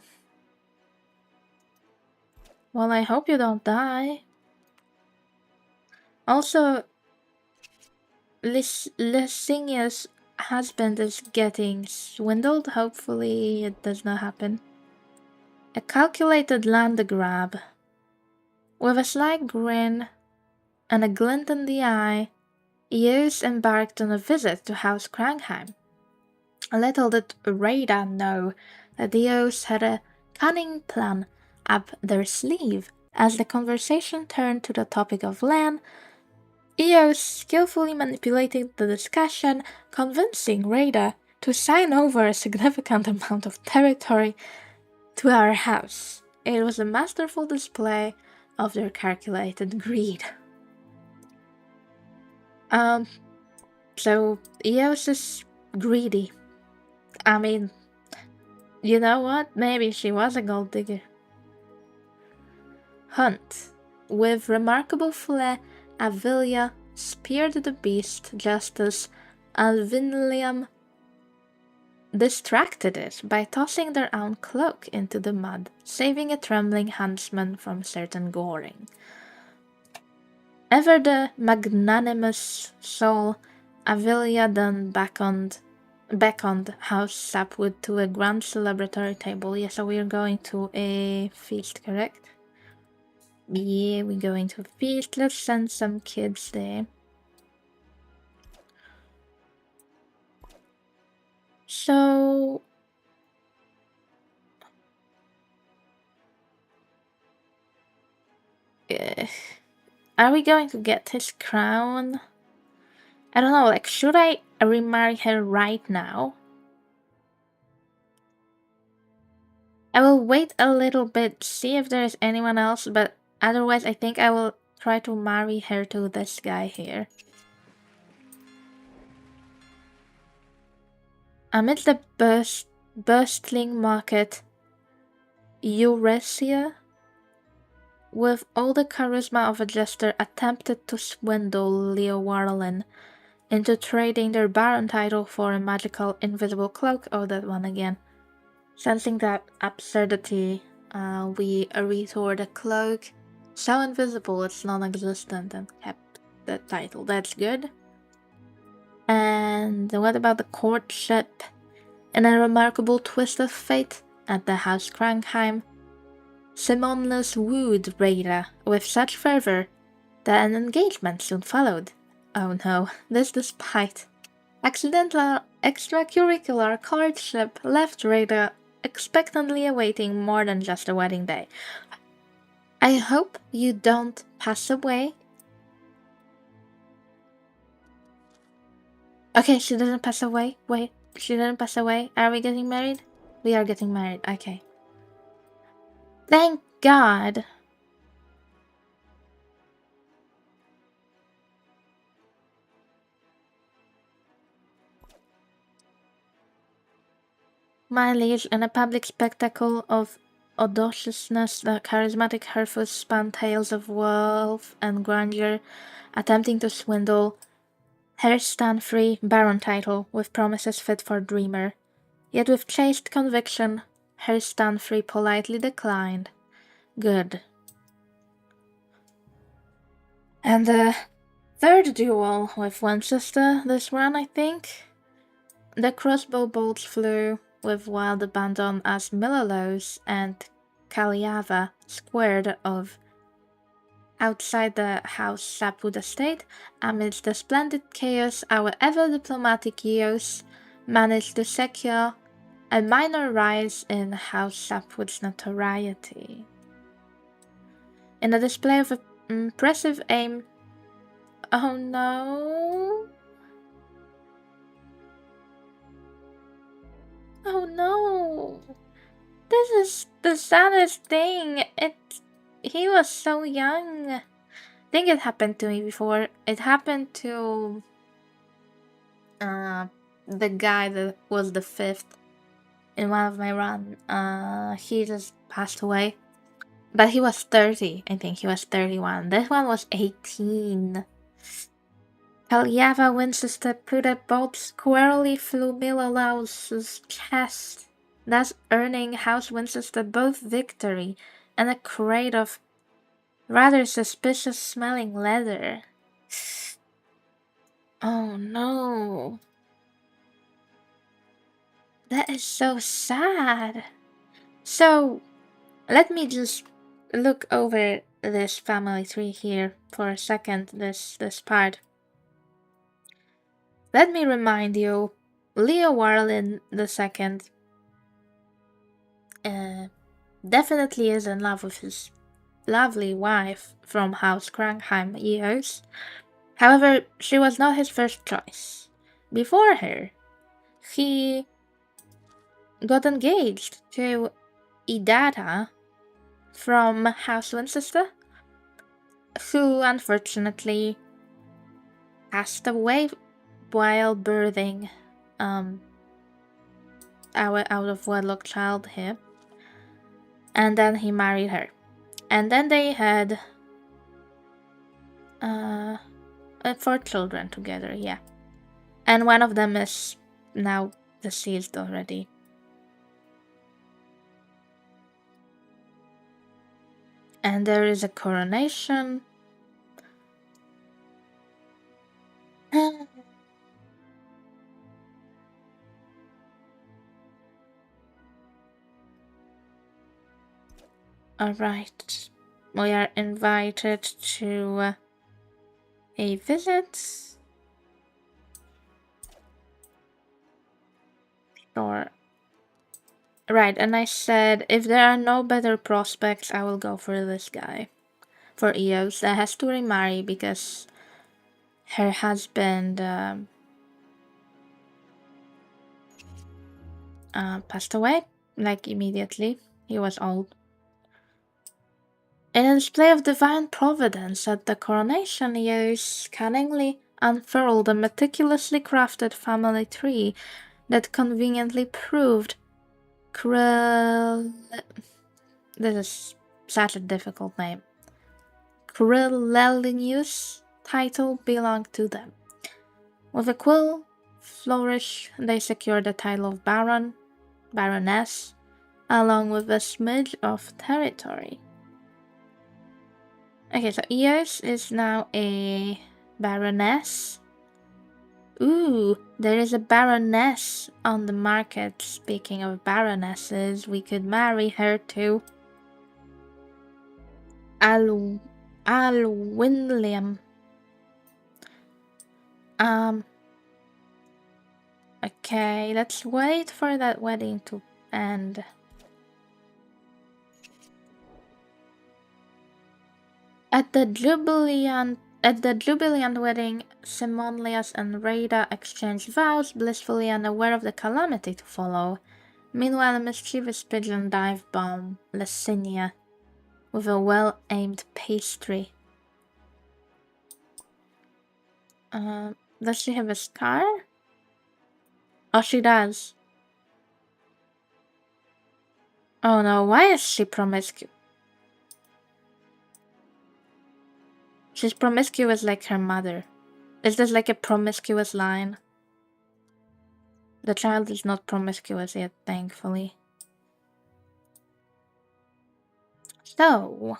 I hope you don't die. Also, Lysinia's husband is getting swindled. Hopefully, it does not happen. A calculated land grab. With a slight grin and a glint in the eye, Eos embarked on a visit to House Krangheim. Little did Rada know that Eos had a cunning plan up their sleeve. As the conversation turned to the topic of land, Eos skillfully manipulated the discussion, convincing Rada to sign over a significant amount of territory to our house. It was a masterful display of their calculated greed. So Eos is greedy. I mean, you know what? Maybe she was a gold digger. Hunt. With remarkable flair, Avilia speared the beast just as Alvinliam distracted it by tossing their own cloak into the mud, saving a trembling huntsman from certain goring. Ever the magnanimous soul, Avilia then beckoned House Sapwood to a grand celebratory table. Yeah, so we're going to a feast, correct? Yeah, we're going to a feast. Let's send some kids there. So... are we going to get his crown? I don't know, like, should I remarry her right now? I will wait a little bit, see if there is anyone else, but otherwise I think I will try to marry her to this guy here. Amidst the bustling market, Euresia, with all the charisma of a jester, attempted to swindle Leo Warlin into trading their Baron title for a magical invisible cloak. Oh, that one again. Sensing that absurdity, we retore the cloak so invisible it's non-existent and kept the title. That's good. And what about the courtship? In a remarkable twist of fate, at the House Krankheim, Simonless wooed Rada with such fervor that an engagement soon followed. Oh no, this despite accidental extracurricular courtship left Rada expectantly awaiting more than just a wedding day. I hope you don't pass away. Okay, she didn't pass away. Wait, she didn't pass away. Are we getting married? We are getting married. Okay. Thank God. My liege, in a public spectacle of audaciousness, the charismatic Hereford spun tales of wealth and grandeur, attempting to swindle Herr Stanfree Baron title with promises fit for dreamer. Yet with chaste conviction, Herr Stanfree politely declined. Good. And the third duel with Winchester, this run, I think. The crossbow bolts flew with wild abandon as Milolos and Kaliava squared off outside the House Sapwood estate. Amidst the splendid chaos, our ever-diplomatic Eos managed to secure a minor rise in House Sapwood's notoriety. In a display of impressive aim... Oh no... Oh no! This is the saddest thing. He was so young. I think it happened to me before. It happened to the guy that was the fifth in one of my run, he just passed away. But he was 30, I think. He was 31. This one was 18. Kalyava Winchester put a bolt squarely through Milalau's chest, thus earning House Winchester both victory and a crate of rather suspicious-smelling leather. Oh no. That is so sad. So, let me just look over this family tree here for a second, this part. Let me remind you, Leo Warlin II definitely is in love with his lovely wife from House Krankheim years. However, she was not his first choice. Before her, he got engaged to Idara from House Winchester, who unfortunately passed away while birthing our out of wedlock child here. And then he married her. And then they had 4 children together, yeah. And one of them is now deceased already. And there is a coronation. Alright. We are invited to a visit. Sure. Right, and I said if there are no better prospects, I will go for this guy. For Eos, that has to remarry because her husband passed away, like immediately. He was old. In a display of divine providence at the coronation, Eos cunningly unfurled a meticulously crafted family tree that conveniently proved this is such a difficult name. Krillelinius' title belonged to them. With a quill flourish, they secured the title of Baron, Baroness, along with a smidge of territory. Okay, so Eos is now a Baroness. Ooh, there is a Baroness on the market. Speaking of Baronesses, we could marry her to Alwynliam. Okay, let's wait for that wedding to end. At the Jubilean wedding, Simonius and Rada exchanged vows, blissfully unaware of the calamity to follow. Meanwhile, a mischievous pigeon dive-bombed Licinia with a well-aimed pastry. Does she have a scar? Oh, she does. Oh no, why is she promiscuous? She's promiscuous like her mother. Is this like a promiscuous line? The child is not promiscuous yet, thankfully. So,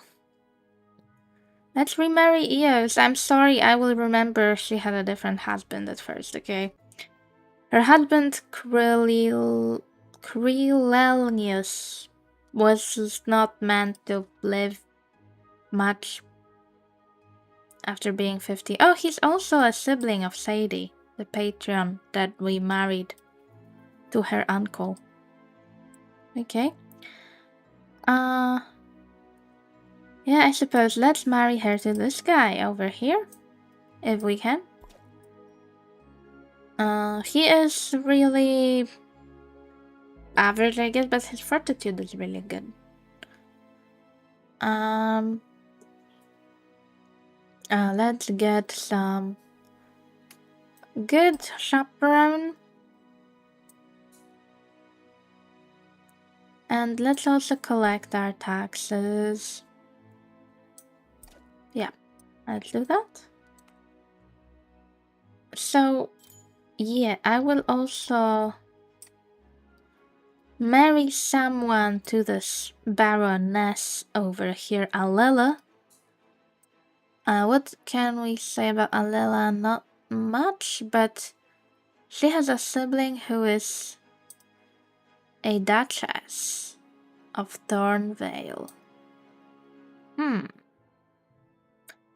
let's remarry Eos. I'm sorry, I will remember she had a different husband at first, okay? Her husband, Krillelnius, was not meant to live much after being 50. Oh, he's also a sibling of Sadie, the patron that we married to her uncle. Okay. Yeah, I suppose let's marry her to this guy over here, if we can. He is really average, I guess, but his fortitude is really good. Let's get some good chaperone And let's also collect our taxes. Yeah, let's do that. So, yeah, I will also marry someone to this Baroness over here, Alela. What can we say about Alela? Not much, but she has a sibling who is a Duchess of Thornvale.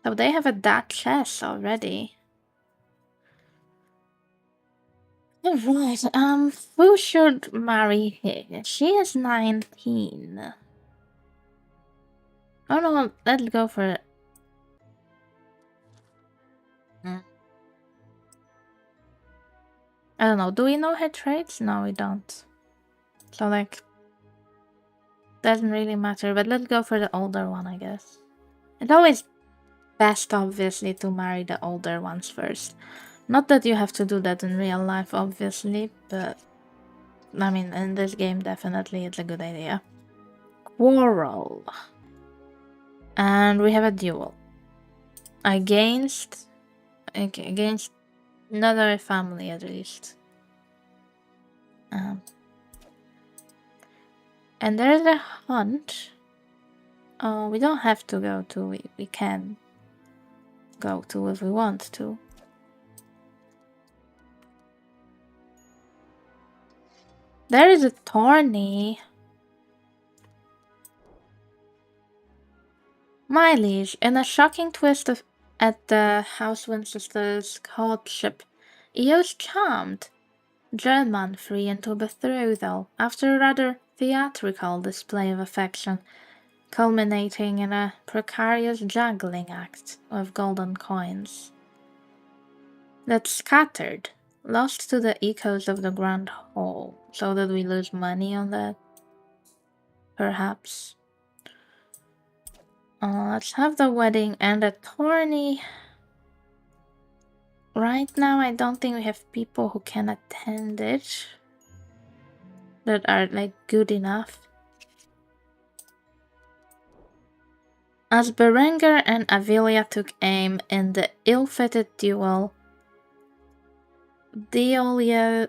So they have a Duchess already. Alright, who should marry her? She is 19. Oh no, let's go for it. I don't know, do we know her traits? No, we don't. So, like, doesn't really matter, but let's go for the older one, I guess. It's always best, obviously, to marry the older ones first. Not that you have to do that in real life, obviously, but I mean, in this game, definitely it's a good idea. Quarrel. And we have a duel. Against another family, at least. And there's a hunt. Oh, we don't have to go to. We can go to if we want to. There is a tourney. My liege, in a shocking twist at the House Winchester's courtship, Eos charmed Germanfrey into betrothal after a rather theatrical display of affection, culminating in a precarious juggling act of golden coins that scattered, lost to the echoes of the Grand Hall. So did we lose money on that? Perhaps. Let's have the wedding and a tourney. Right now, I don't think we have people who can attend it that are, like, good enough. As Berenger and Avilia took aim in the ill-fated duel, Deolios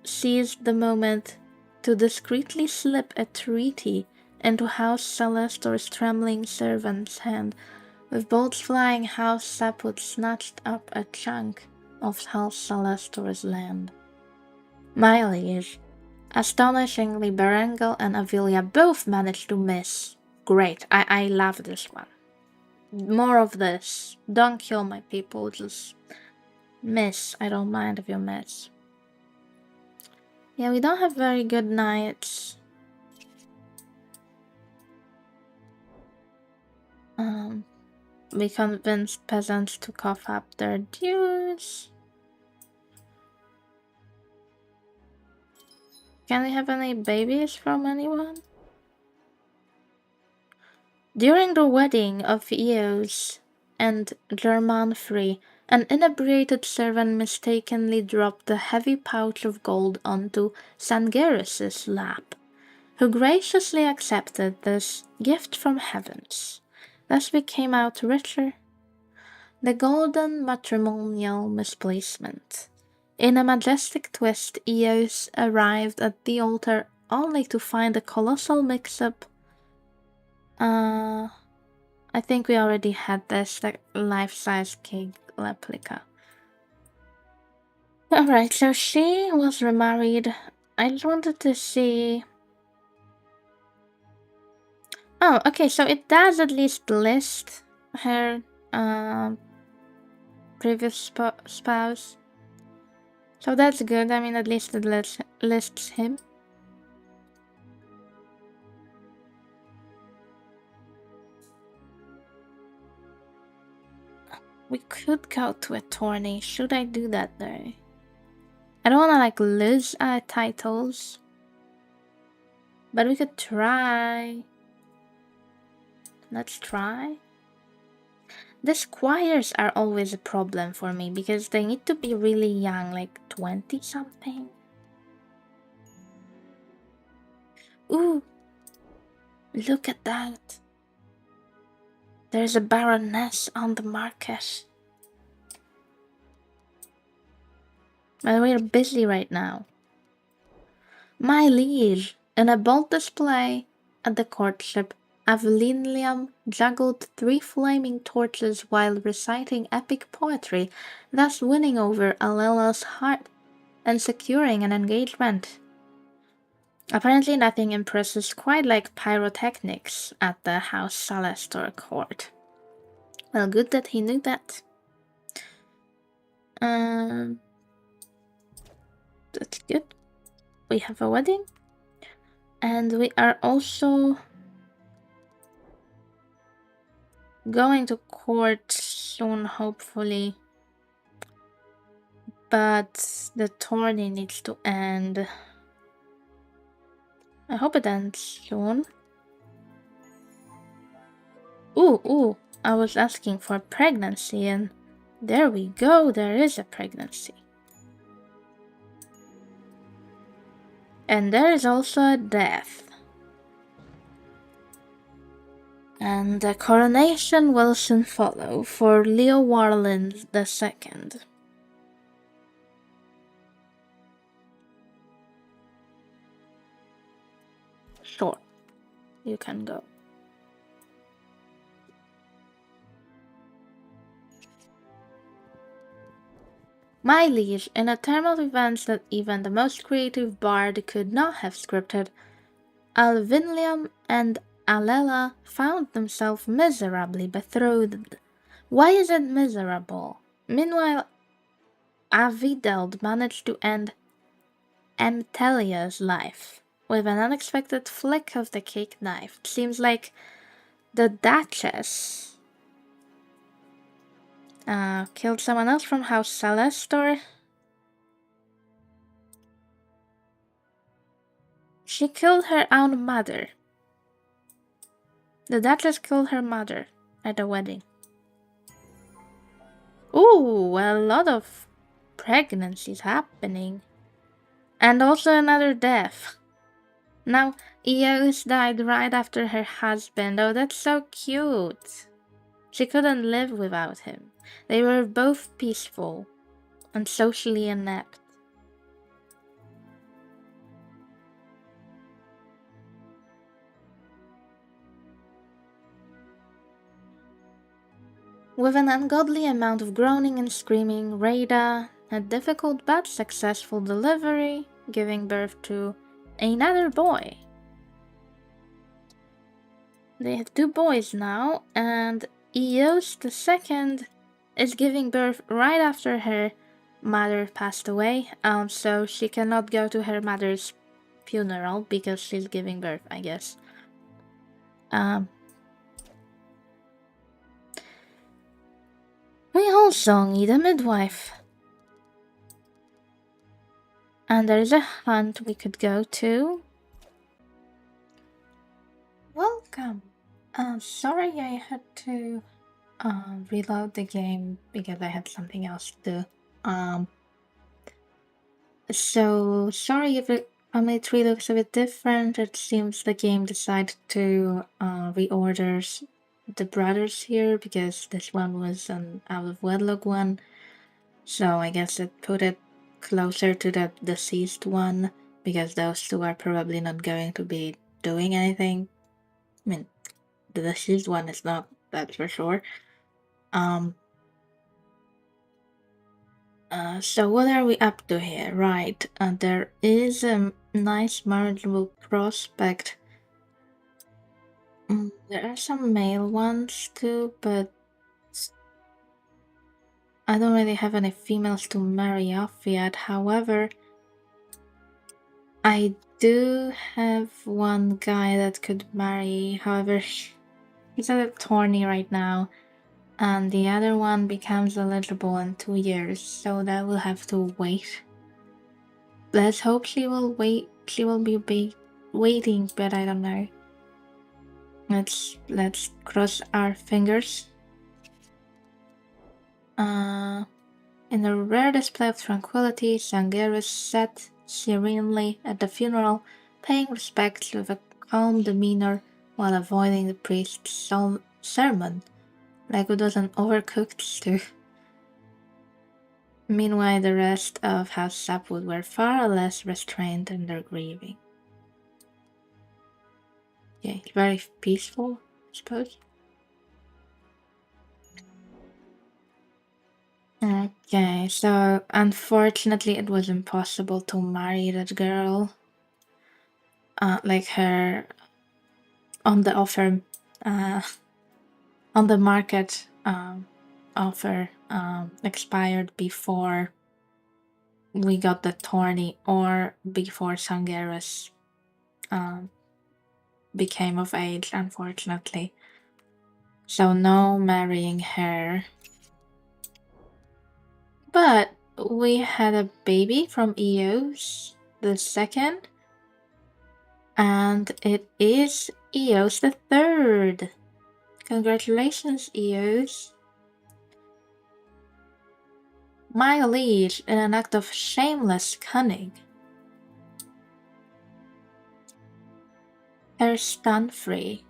seized the moment to discreetly slip a treaty into House Celestor's trembling servant's hand. With bolts flying, House Saput snatched up a chunk of House Celestor's land. My liege, astonishingly, Berengal and Avilia both managed to miss. Great, I love this one. More of this. Don't kill my people, just miss. I don't mind if you miss. Yeah, we don't have very good knights. We convinced peasants to cough up their dues. Can we have any babies from anyone? During the wedding of Eos and Germanfrey, an inebriated servant mistakenly dropped the heavy pouch of gold onto Sangeris's lap, who graciously accepted this gift from heavens. Thus we came out richer. The golden matrimonial misplacement. In a majestic twist, Eos arrived at the altar only to find a colossal mix-up. I think we already had this, like, life-size cake replica. Alright, so she was remarried. I just wanted to see... Oh, okay, so it does at least list her previous spouse. So that's good. I mean, at least it lists him. We could go to a tourney. Should I do that though? I don't want to, like, lose our titles. But we could try. Let's try. The squires are always a problem for me because they need to be really young, like 20 something. Ooh, look at that. There's a baroness on the market. But we're busy right now. My liege, in a bold display at the courtship, Avelinium juggled 3 flaming torches while reciting epic poetry, thus winning over Alela's heart and securing an engagement. Apparently nothing impresses quite like pyrotechnics at the House Celestor court. Well, good that he knew that. That's good. We have a wedding. And we are also going to court soon, hopefully. But the tourney needs to end. I hope it ends soon. Ooh, I was asking for pregnancy and there we go, there is a pregnancy. And there is also a death. And the coronation will soon follow for Leo Warland II. Sure, you can go. My liege, in a term of events that even the most creative bard could not have scripted, Alvinlium and Alela found themselves miserably betrothed. Why is it miserable? Meanwhile, Avideld managed to end Amtelia's life with an unexpected flick of the cake knife. It seems like the Duchess killed someone else from House Celestor. She killed her own mother. The Duchess killed her mother at the wedding. Ooh, a lot of pregnancies happening. And also another death. Now, Eos died right after her husband. Oh, that's so cute. She couldn't live without him. They were both peaceful and socially inept. With an ungodly amount of groaning and screaming, Rada had difficult but successful delivery, giving birth to another boy. They have 2 boys now, and Eos II is giving birth right after her mother passed away, so she cannot go to her mother's funeral because she's giving birth, I guess. We also need a midwife. And there's a hunt we could go to. Welcome. Sorry I had to reload the game because I had something else to do. So sorry if the family tree looks a bit different. It seems the game decided to reorder the brothers here because this one was an out of wedlock one. So I guess it put it closer to the deceased one because those 2 are probably not going to be doing anything. I mean, the deceased one is not, that's for sure. So what are we up to here? Right, there is a nice marriageable prospect. There are some male ones too, but I don't really have any females to marry off yet. However, I do have one guy that could marry. However, he's at a tourney right now, and the other one becomes eligible in 2 years, so that will have to wait. Let's hope she will wait. She will be waiting, but I don't know. Let's cross our fingers. In a rare display of tranquility, Sangeris sat serenely at the funeral, paying respects with a calm demeanor while avoiding the priest's sermon, like it was an overcooked stew. Meanwhile, the rest of House Sapwood were far less restrained in their grieving. Yeah, very peaceful, I suppose. Okay, so unfortunately it was impossible to marry that girl. Like her on the offer, on the market offer expired before we got the tourney or before Sangeras became of age, unfortunately. So no marrying her. But we had a baby from Eos the second, and it is Eos the third. Congratulations, Eos. My liege, in an act of shameless cunning, her stun-free,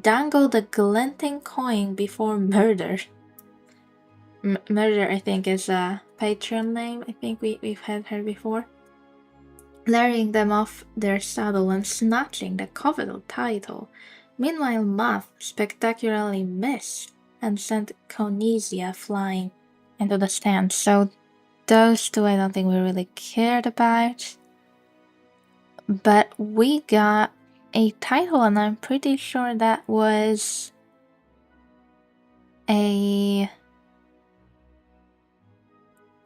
dangled a glinting coin before murder. Murder, I think, is a Patreon name. I think we've had her before. Luring them off their saddle and snatching the coveted title. Meanwhile, Muff spectacularly missed and sent Conesia flying into the stand. So those two I don't think we really cared about. But we got a title, and I'm pretty sure that was a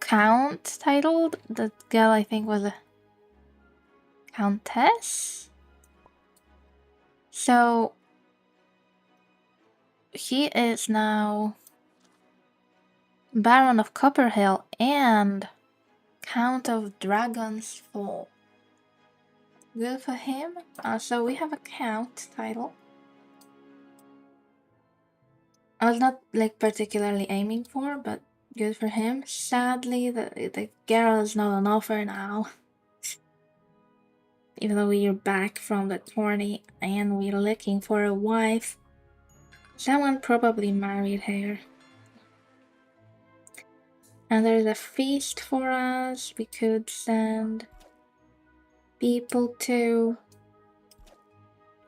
count title. The girl, I think, was a countess. So he is now Baron of Copperhill and Count of Dragon's Fall. Good for him. So we have a count title. I was not like particularly aiming for, but good for him. Sadly, the girl is not on offer now. Even though we are back from the tourney and we're looking for a wife, someone probably married her. And there's a feast for us. We could send people to.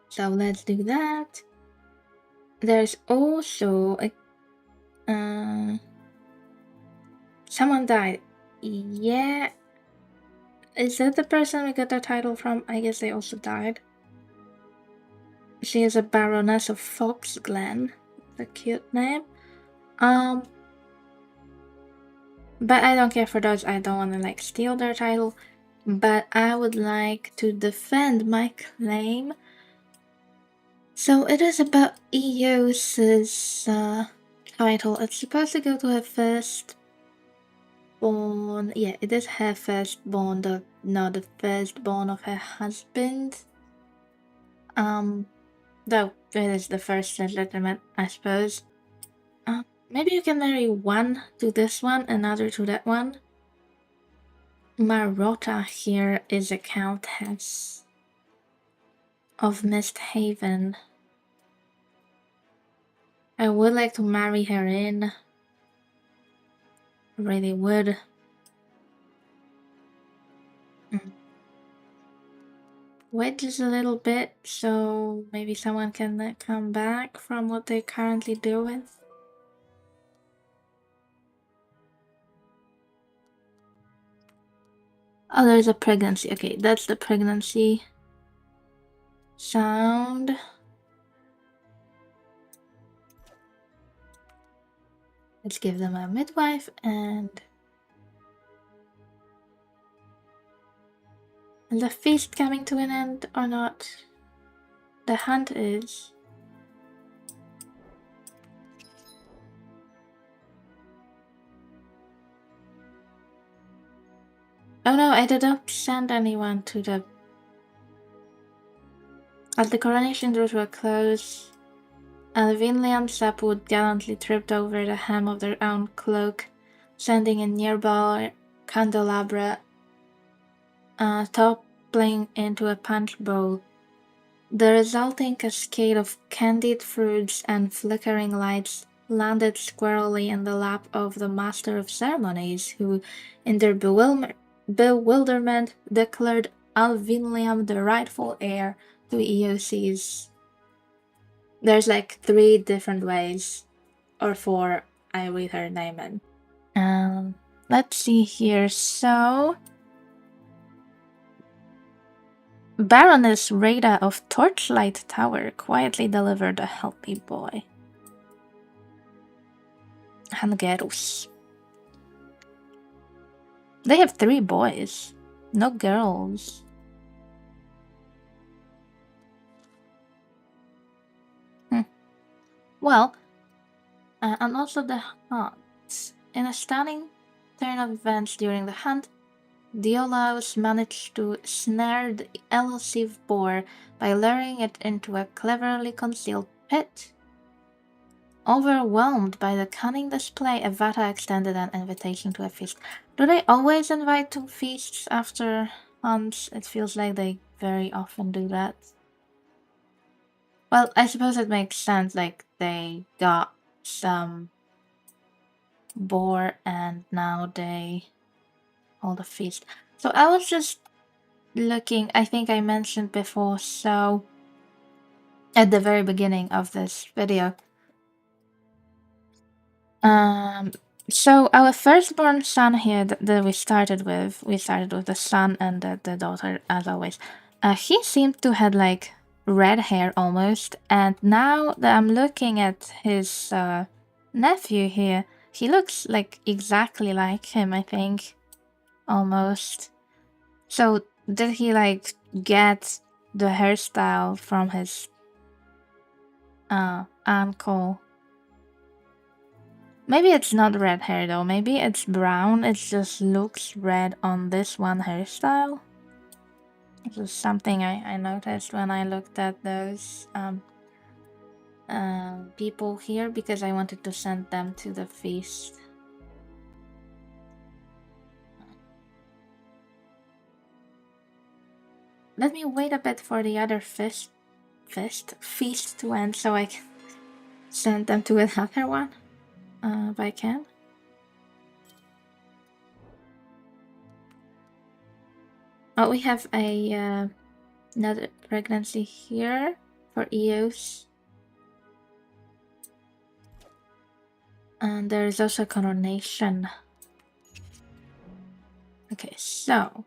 So let's do that. There's also a someone died. Yeah. Is that the person we got the title from? I guess they also died. She is a Baroness of Foxglen. A cute name. But I don't care for those. I don't want to like steal their title. But I would like to defend my claim. So it is about Eos's title. It's supposed to go to her firstborn. Yeah, it is her firstborn, not the firstborn of her husband. Though it is the first legitimate, I suppose. Maybe you can marry one to this one, another to that one. Marotta here is a countess of Misthaven. I would like to marry her in. Really would. Wait just a little bit so maybe someone can come back from what they're currently doing. Oh, there's a pregnancy. Okay, that's the pregnancy sound. Let's give them a midwife and is the feast coming to an end or not? The hunt is. Oh no, I did not send anyone to the. As the coronation drew to a close, Vinley and Sapwood gallantly tripped over the hem of their own cloak, sending a nearby candelabra toppling into a punch bowl. The resulting cascade of candied fruits and flickering lights landed squarely in the lap of the master of ceremonies, who, in their bewilderment, declared Alvinliam the rightful heir to EOC's. There's like 3 different ways, or 4, I read her name in. Let's see here. So, Baroness Rada of Torchlight Tower quietly delivered a healthy boy. Hangerus. They have 3 boys, no girls. Well, and also the hunt. In a stunning turn of events during the hunt, Diolaus managed to snare the elusive boar by luring it into a cleverly concealed pit. Overwhelmed by the cunning display, Avata extended an invitation to a feast. Do they always invite to feasts after hunts? It feels like they very often do that. Well, I suppose it makes sense, like they got some boar and now they hold a feast. So I was just looking, I think I mentioned before, so at the very beginning of this video. So our firstborn son here that we started with the son and the daughter as always. He seemed to had like red hair almost, and now that I'm looking at his nephew here, he looks like exactly like him, I think, almost. So did he like get the hairstyle from his uncle? Maybe it's not red hair though, maybe it's brown, it just looks red on this one hairstyle. This is something I noticed when I looked at those people here because I wanted to send them to the feast. Let me wait a bit for the other feast to end so I can send them to another one. If I can. Oh, we have a another pregnancy here for Eos. And there is also a coronation. Okay, so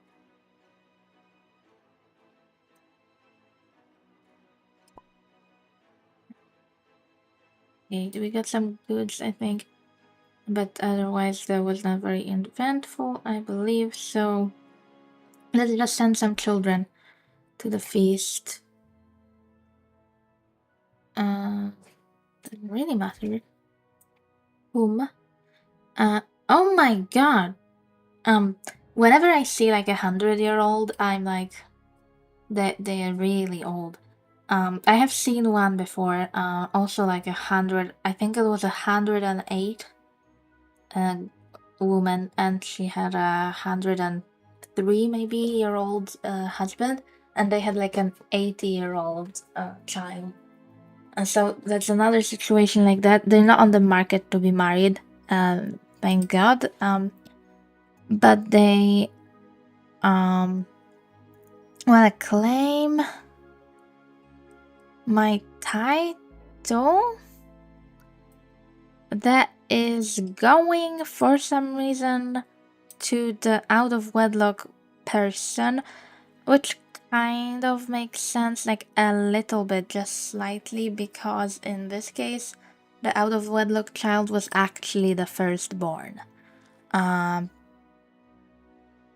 okay, we got some goods, I think, but otherwise that was not very eventful, I believe. So let's just send some children to the feast. Doesn't really matter. Whom? Oh my god. Whenever I see like 100-year-old, I'm like, they are really old. I have seen one before. Also like 100. I think it was 108. Woman, and she had a 103 maybe year old husband, and they had like an 80-year-old child. And so that's another situation like that. They're not on the market to be married, thank God. But they want to claim my title that is going for some reason to the out of wedlock person, which kind of makes sense, like a little bit, just slightly, because in this case the out of wedlock child was actually the firstborn.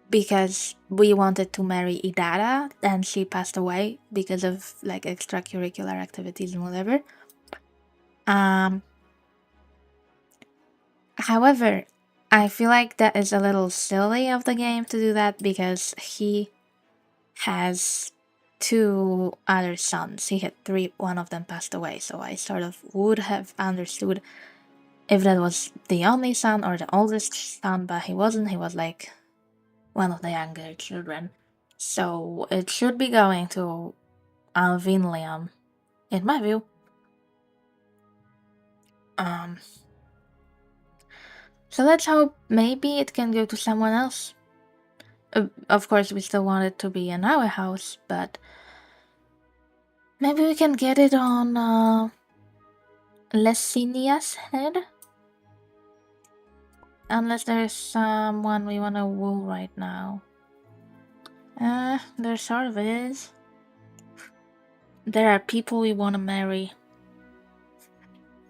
Because we wanted to marry Idara and she passed away because of like extracurricular activities and whatever. However, I feel like that is a little silly of the game to do that because he has 2 other sons. He had 3, one of them passed away, so I sort of would have understood if that was the only son or the oldest son, but he wasn't. He was like one of the younger children. So it should be going to Vinliam, in my view. Um, so let's hope maybe it can go to someone else. Of course, we still want it to be in our house, but maybe we can get it on Lesinia's head? Unless there's someone we want to woo right now. There sort of is. There are people we want to marry.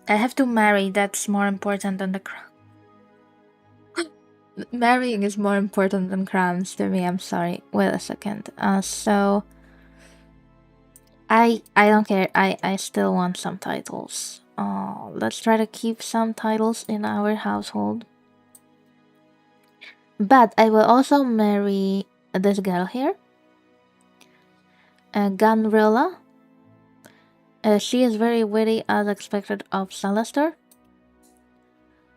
I have to marry, that's more important than the crown. Marrying is more important than crowns to me, I'm sorry. Wait a second. So I don't care. I still want some titles. Let's try to keep some titles in our household. But I will also marry this girl here. Gunrilla. She is very witty as expected of Celestor.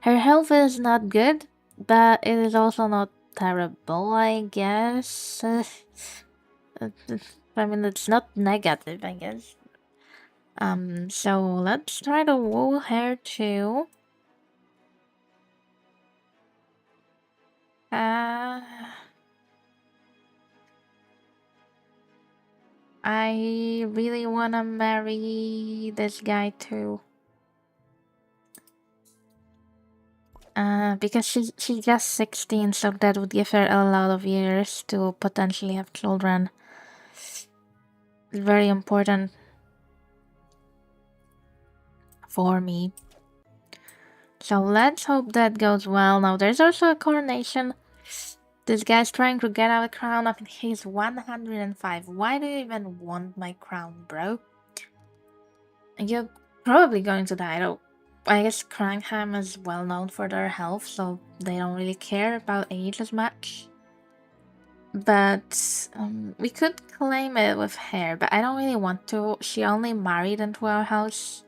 Her health is not good, but it is also not terrible, I guess. I mean, it's not negative, I guess. So let's try to woo her too. I really wanna marry this guy too. Because she's just 16, so that would give her a lot of years to potentially have children. Very important for me. So let's hope that goes well. Now there's also a coronation. This guy's trying to get our crown up and he's 105. Why do you even want my crown, bro? You're probably going to die though. I guess Cranham is well known for their health, so they don't really care about age as much. But we could claim it with her, but I don't really want to. She only married into our house.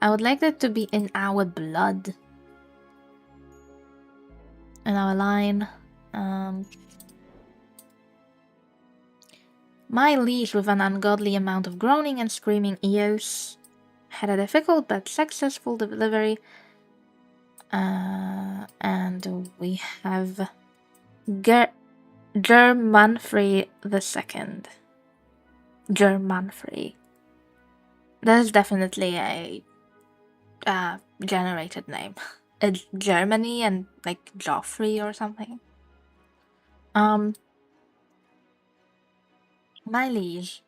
I would like that to be in our blood. In our line. My liege, with an ungodly amount of groaning and screaming ears, had a difficult but successful delivery. And we have Germanfrey II. Germanfrey. That is definitely a generated name. It's Germany and like Joffrey or something. My liege.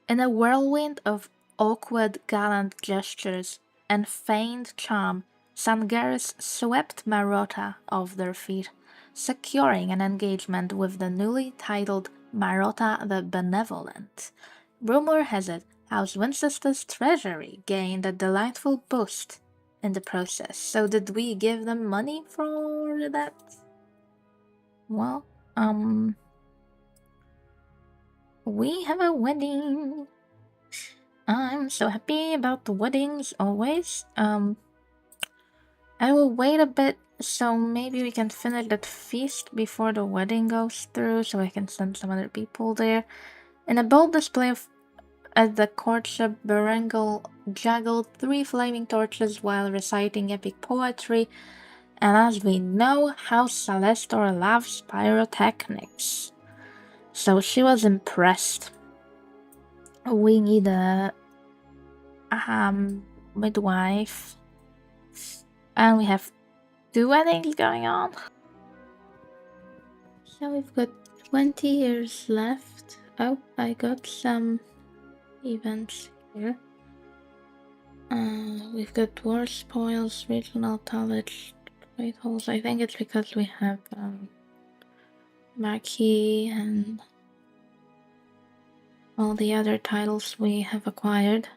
In a whirlwind of awkward gallant gestures and feigned charm, Sangaris swept Marotta off their feet, securing an engagement with the newly titled Marotta the Benevolent. Rumor has it House Winchester's treasury gained a delightful boost in the process. So did we give them money for that? Well, we have a wedding. I'm so happy about the weddings always. I will wait a bit so maybe we can finish that feast before the wedding goes through so I can send some other people there. In a bold display at the courtship, Berengal juggled 3 flaming torches while reciting epic poetry, and as we know, House Celestor loves pyrotechnics. So she was impressed. We need a midwife. And we have 2 weddings going on. So we've got 20 years left. Oh, I got some events here. We've got war spoils, regional knowledge, titles. I think it's because we have Marquis and all the other titles we have acquired.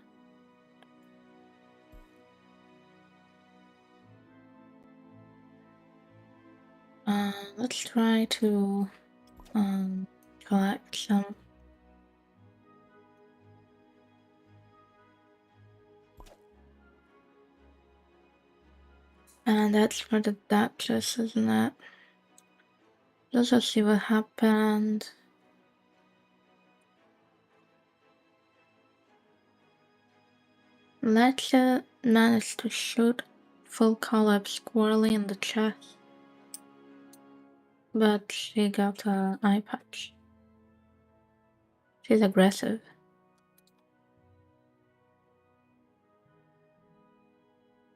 Let's try to collect some. And that's for the Duchess, isn't it? Let's just see what happened. Ledger managed to shoot full color squarely in the chest, but she got an eye patch. She's aggressive.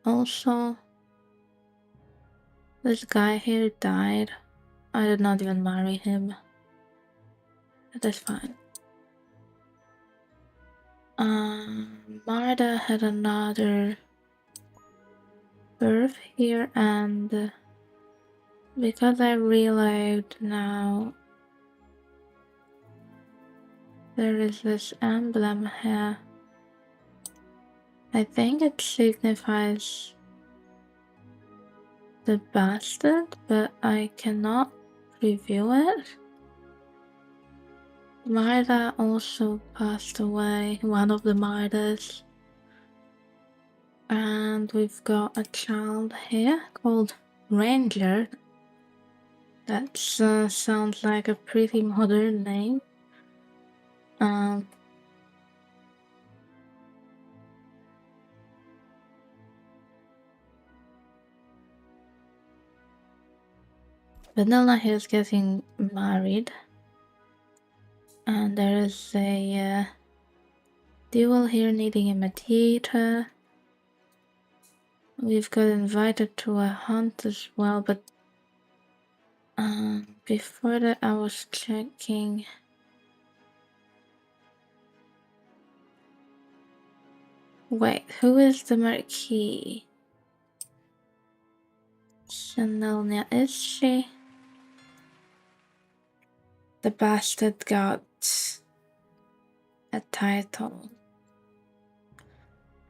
Also, this guy here died. I did not even marry him. That is fine. Marta had another birth here, and because I realized now there is this emblem here, I think it signifies the bastard, but I cannot review it. Marta also passed away, one of the martyrs. And we've got a child here called Ranger. That sounds like a pretty modern name. Vanilla here is getting married. And there is a duel here needing a mediator. We've got invited to a hunt as well, but before that I was checking. Wait, who is the Marquis? Chanelnia, is she? The bastard got a title.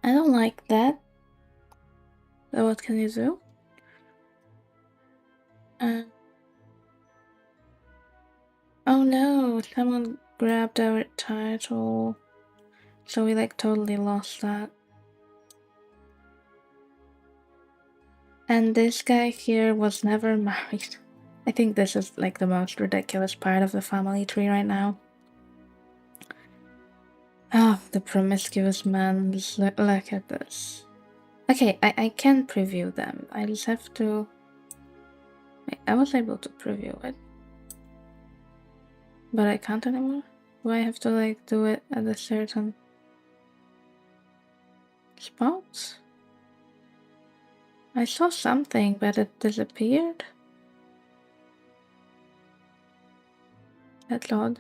I don't like that. So what can you do? Oh no, someone grabbed our title. So we like totally lost that. And this guy here was never married. I think this is like the most ridiculous part of the family tree right now. Oh, the promiscuous man. Look at this. Okay, I can preview them. I just have to... Wait, I was able to preview it. But I can't anymore? Do I have to like do it at a certain spot? I saw something, but it disappeared. That's odd.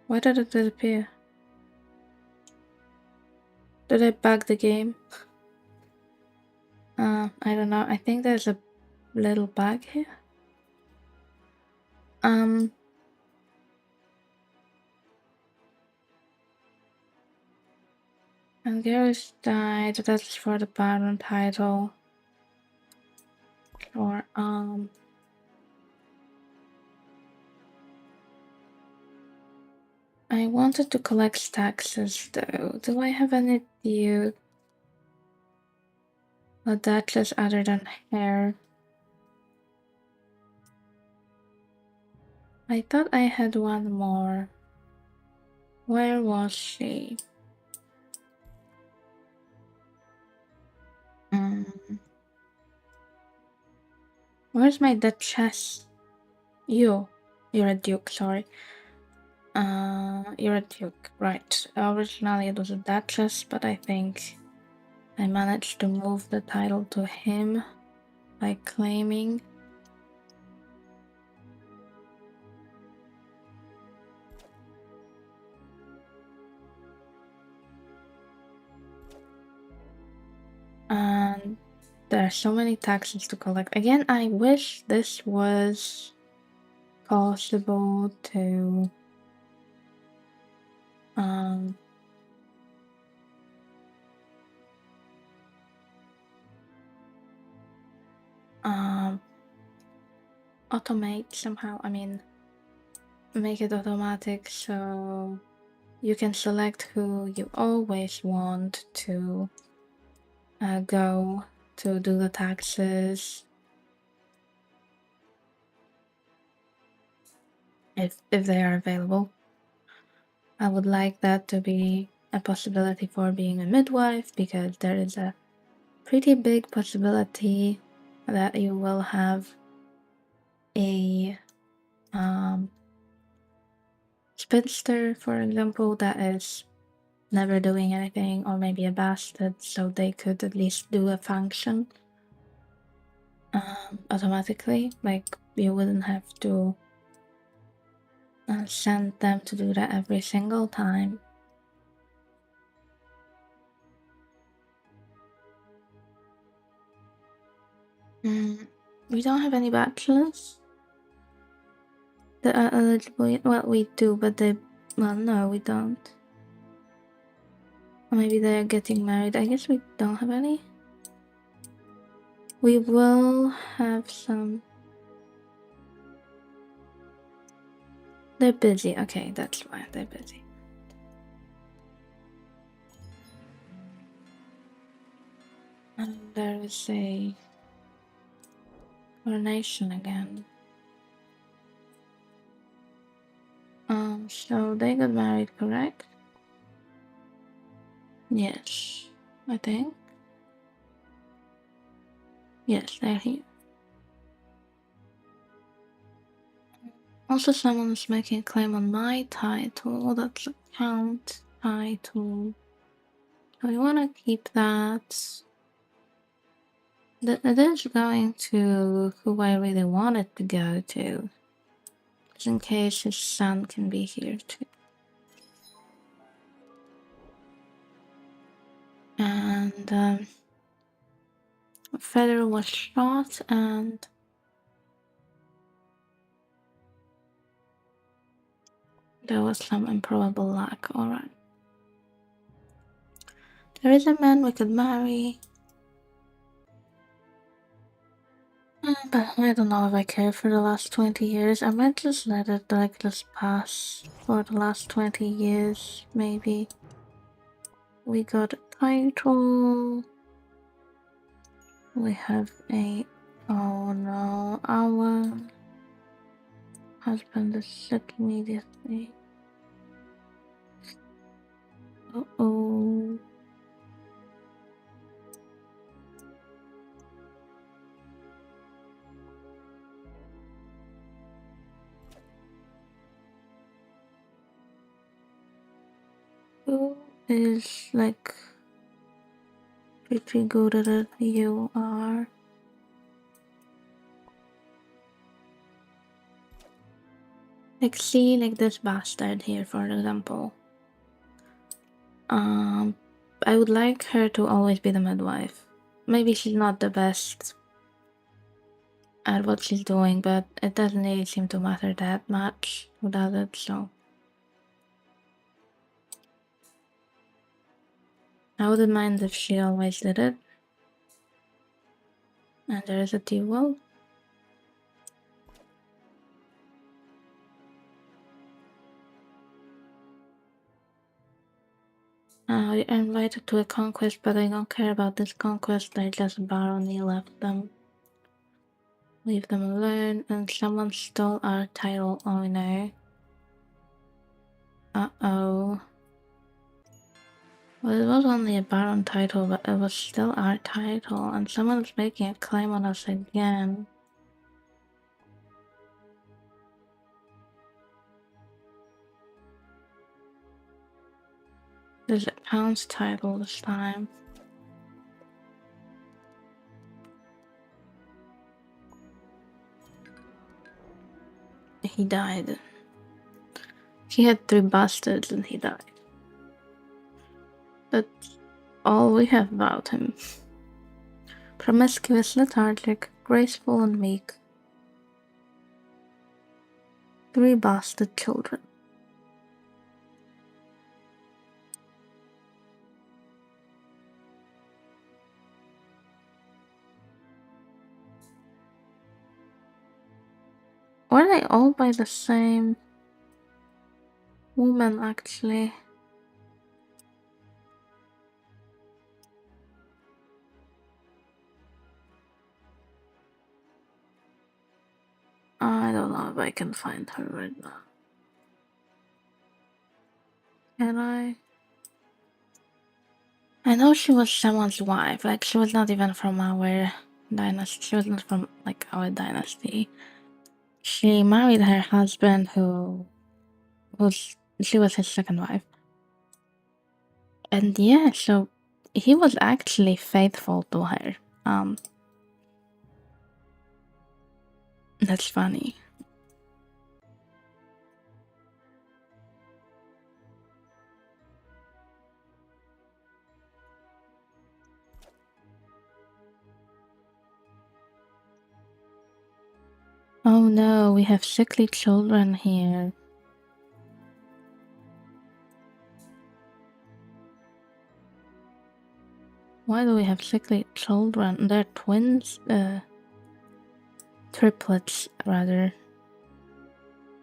Why did it disappear? Did I bug the game? I don't know. I think there's a little bug here. And Garrus died. That's for the Baron title. Or I wanted to collect taxes though. Do I have any duke? A duchess other than hair? I thought I had one more. Where was she? Where's my duchess? You're a duke, sorry. You're a duke, right. Originally it was a duchess, but I think I managed to move the title to him by claiming. And there are so many taxes to collect. Again, I wish this was possible to automate somehow. I mean, make it automatic so you can select who you always want to go to do the taxes. if they are available. I would like that to be a possibility for being a midwife, because there is a pretty big possibility that you will have a spinster, for example, that is never doing anything, or maybe a bastard, so they could at least do a function automatically. Like, you wouldn't have to send them to do that every single time. We don't have any bachelors that are eligible yet. Well, we do, but they... Well, no, we don't. Or maybe they're getting married. I guess we don't have any. We will have some... They're busy. Okay, that's why they're busy. And there is a coronation again. So they got married, correct? Yes, I think. Yes, they're here. Also, someone's making a claim on my title. That's a count title. So we want to keep that. It is going to who I really want it to go to. Just in case his son can be here too. And Federer was shot, and there was some improbable luck. Alright. There is a man we could marry. But I don't know if I care for the last 20 years. I might just let it like just pass for the last 20 years, maybe. We got a title. We have a... Oh no, our husband is sick immediately. Uh-oh. Who is like pretty good at it? You are. Like, see, like this bastard here, for example. I would like her to always be the midwife. Maybe she's not the best at what she's doing, but it doesn't really seem to matter that much who does it, so... I wouldn't mind if she always did it. And there is a duel. We are invited to a conquest, but I don't care about this conquest. I just barony left them. Leave them alone, and someone stole our title. Oh no. Uh-oh. Well, it was only a baron title, but it was still our title, and someone's making a claim on us again. There's a pounds title this time. He died. He had 3 bastards and he died. That's all we have about him. Promiscuous, lethargic, graceful and meek. 3 bastard children. Were they all by the same woman, actually? I don't know if I can find her right now. Can I? I know she was someone's wife. Like, she was not even from our dynasty. She was not from, like, our dynasty. She married her husband she was his second wife. And yeah, so he was actually faithful to her. That's funny. Oh no, we have sickly children here. Why do we have sickly children? They're twins? Triplets, rather.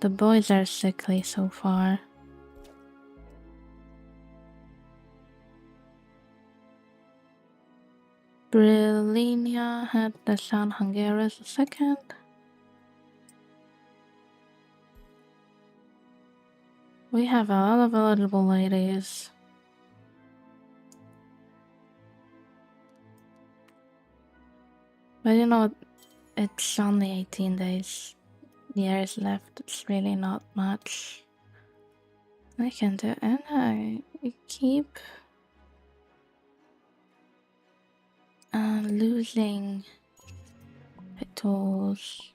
The boys are sickly so far. Brillinia had the son Hungarus II. We have a lot of eligible ladies. But you know, it's only 18 years left. It's really not much. I can do, and I keep losing petals.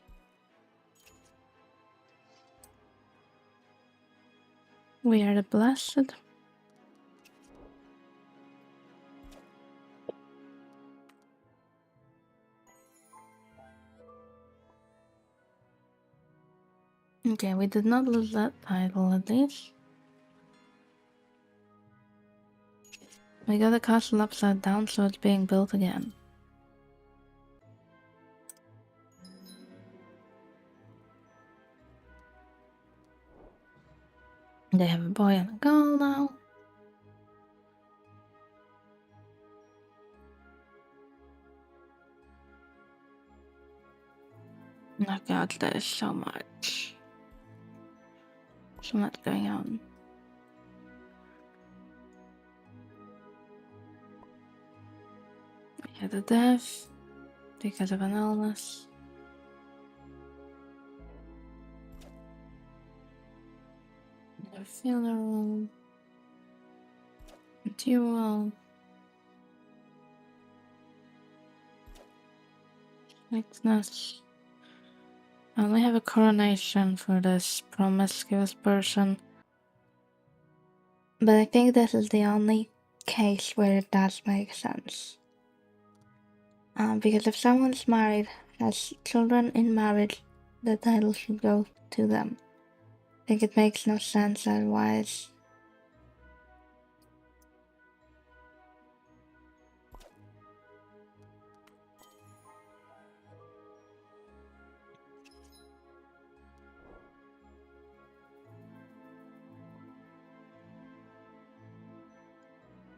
We are the blessed. Okay, we did not lose that title at least. We got the castle upside down, so it's being built again. They have a boy and a girl now. Oh god, there is so much. So much going on. We had a death because of an illness. A funeral. A duel. Sickness. And we have a coronation for this promiscuous person. But I think this is the only case where it does make sense. Because if someone's married, has children in marriage, the title should go to them. I think it makes no sense otherwise.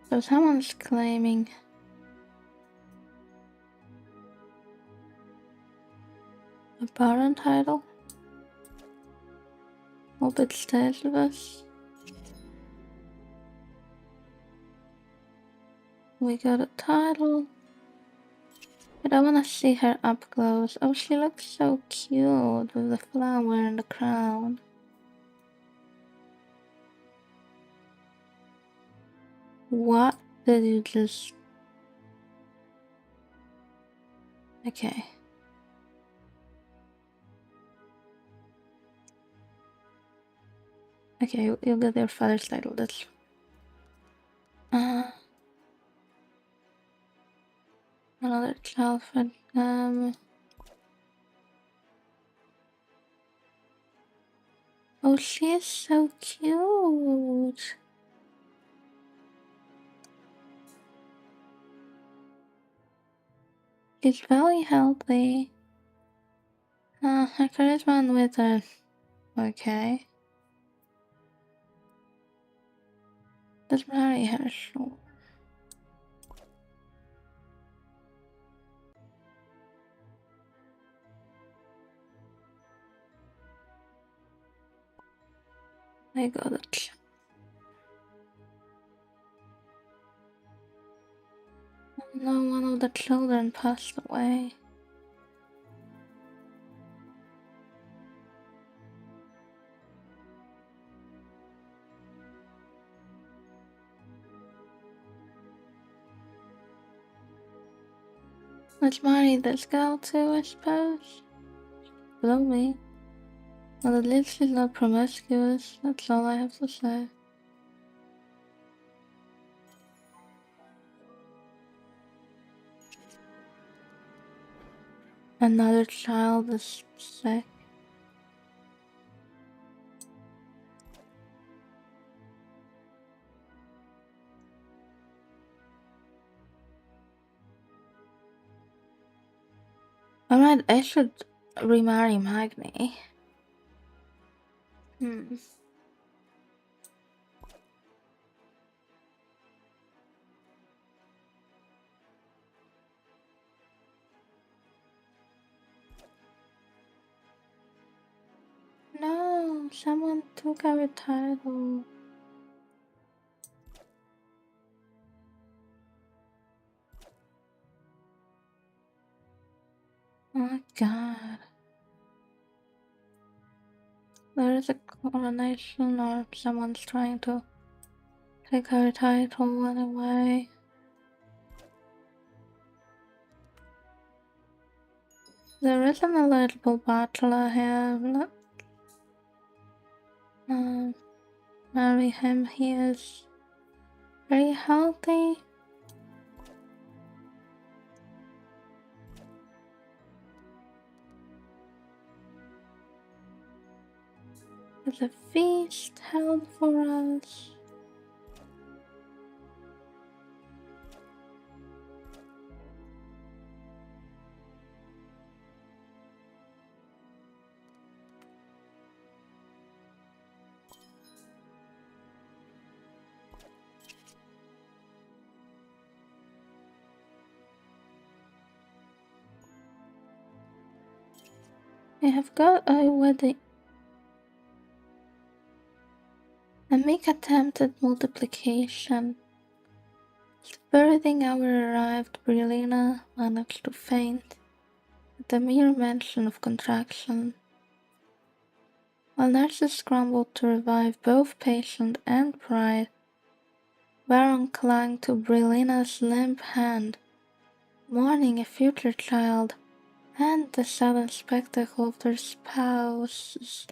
So someone's claiming a parent title. Hope it stays with us. We got a title. But I wanna see her up close. Oh, she looks so cute with the flower and the crown. What did you just... Okay. Okay, you'll get your father's title. That's... Another child for Oh, she is so cute. She's very healthy. Her charisma and wit are okay. Let's marry her, sure. I got it. No, one of the children passed away. Let's marry this girl too, I suppose. Blow me. Well, at least she's not promiscuous, that's all I have to say. Another child is sick. Alright, I should remarry Magni. No, someone took our title. Oh my god. There is a coronation or someone's trying to take her title anyway. There is an eligible bachelor here. Let's marry him. He is very healthy. There's a feast held for us. We have got a wedding. A meek attempt at multiplication. The birthing hour arrived. Brilina managed to faint at the mere mention of contraction. While nurses scrambled to revive both patient and bride, Baron clung to Brilina's limp hand, mourning a future child and the sudden spectacle of their spouse's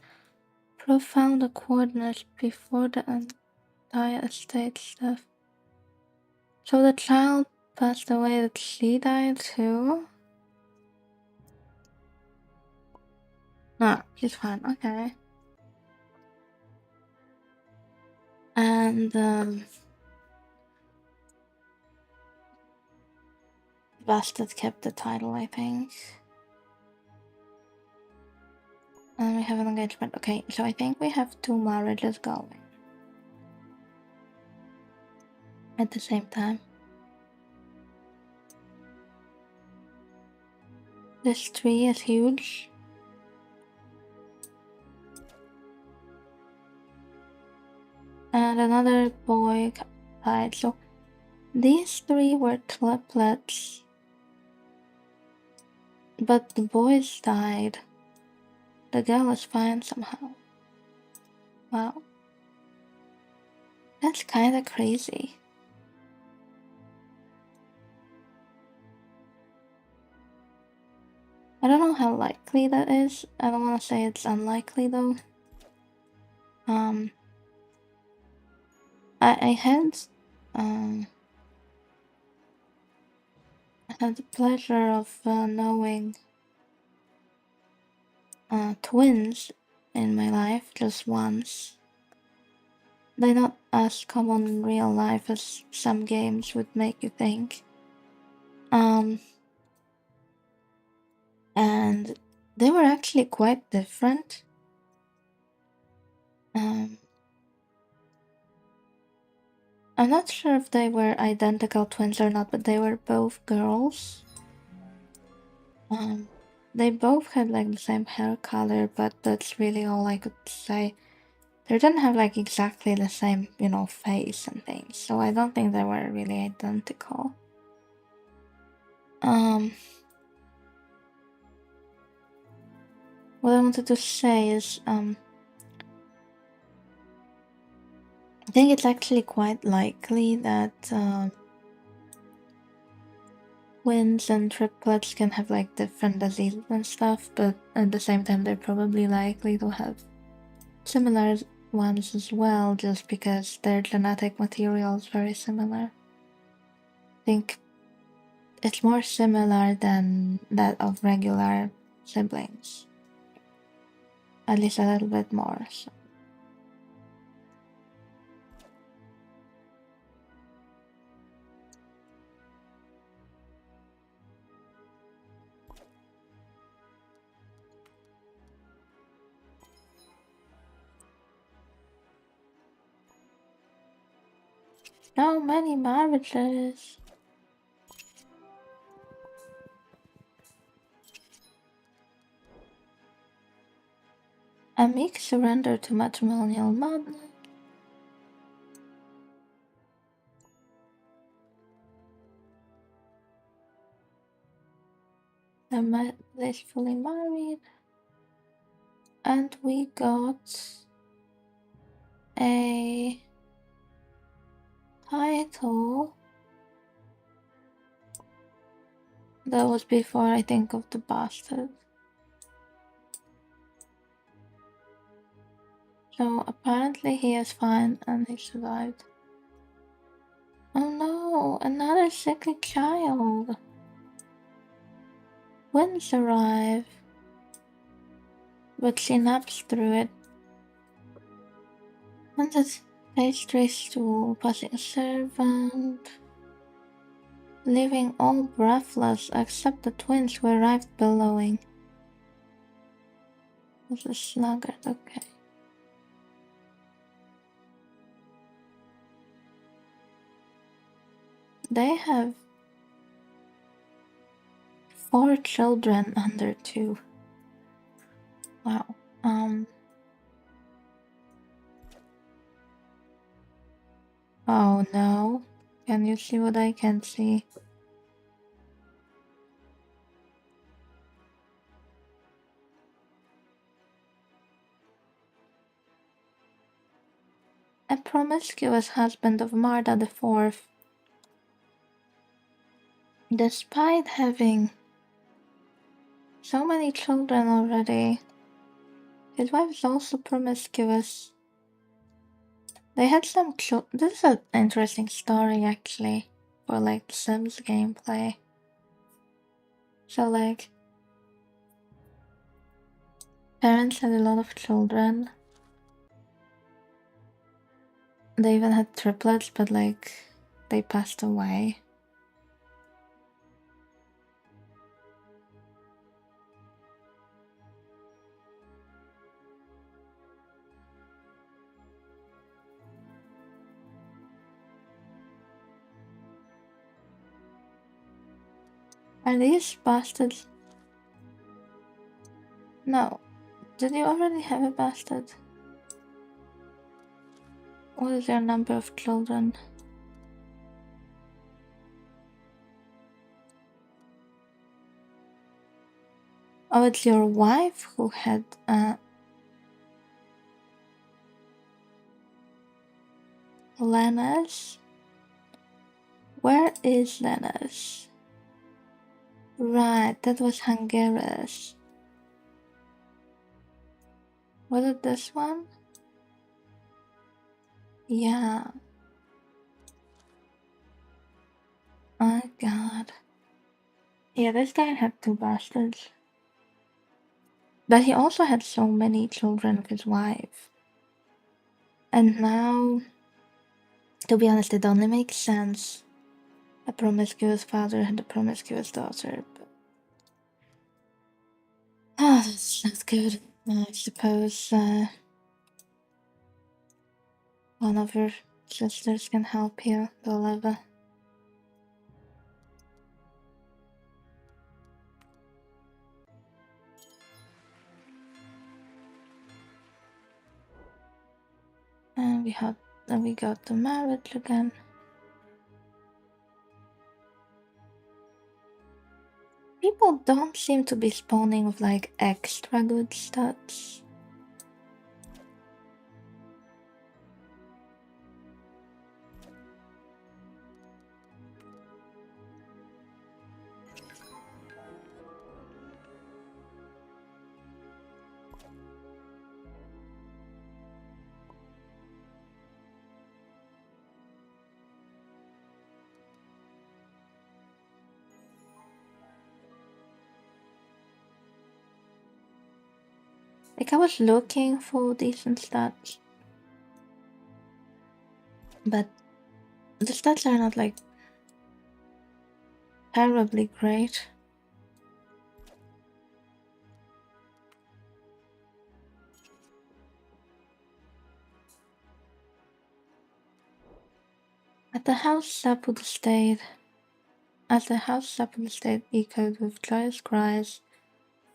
profound awkwardness before the entire estate's death. So the child passed away, that she died too? No, she's fine, okay. And, Bastard kept the title, I think. And we have an engagement. Okay, so I think we have 2 marriages going at the same time. This tree is huge. And another boy died. So these 3 were triplets. But the boys died. The girl was fine somehow. Wow. That's kinda crazy. I don't know how likely that is. I don't want to say it's unlikely though. I had the pleasure of knowing twins in my life just once. They're not as common in real life as some games would make you think. And they were actually quite different. I'm not sure if they were identical twins or not, but they were both girls. They both had like the same hair color, but that's really all I could say. They didn't have like exactly the same, face and things, so I don't think they were really identical. what I wanted to say is, I think it's actually quite likely that twins and triplets can have like different diseases and stuff, but at the same time, they're probably likely to have similar ones as well, just because their genetic material is very similar. I think it's more similar than that of regular siblings, at least a little bit more. So. So many marriages. A meek surrender to matrimonial madness. The blissfully married. And we got a title. That was before I think of the bastard. So apparently he is fine and he survived. Oh no, another sickly child. Winds arrive, but she naps through it. And the pastries to passing servant, leaving all breathless except the twins who arrived bellowing. Was a sluggard, okay. They have 4 children under 2. Wow. Oh no. Can you see what I can see? A promiscuous husband of Marda the Fourth. Despite having so many children already, his wife is also promiscuous. They had some this is an interesting story actually for like Sims gameplay. So like parents had a lot of children. They even had triplets, but like they passed away. Are these bastards? No. Did you already have a bastard? What is your number of children? Oh, it's your wife who had Lena's? Where is Lena's? Right, that was Hungarians. Was it this one? Yeah. Oh god. Yeah, this guy had 2 bastards. But he also had so many children with his wife. And now, to be honest, it only makes sense. A promiscuous father had a promiscuous daughter. But... oh, that's not good. I suppose one of your sisters can help you, Deliver. And we got the marriage again. People don't seem to be spawning with like extra good stats. Like I was looking for decent stats, but the stats are not like terribly great. At the house Sapud stayed. At the house Sapud stayed echoed with joyous cries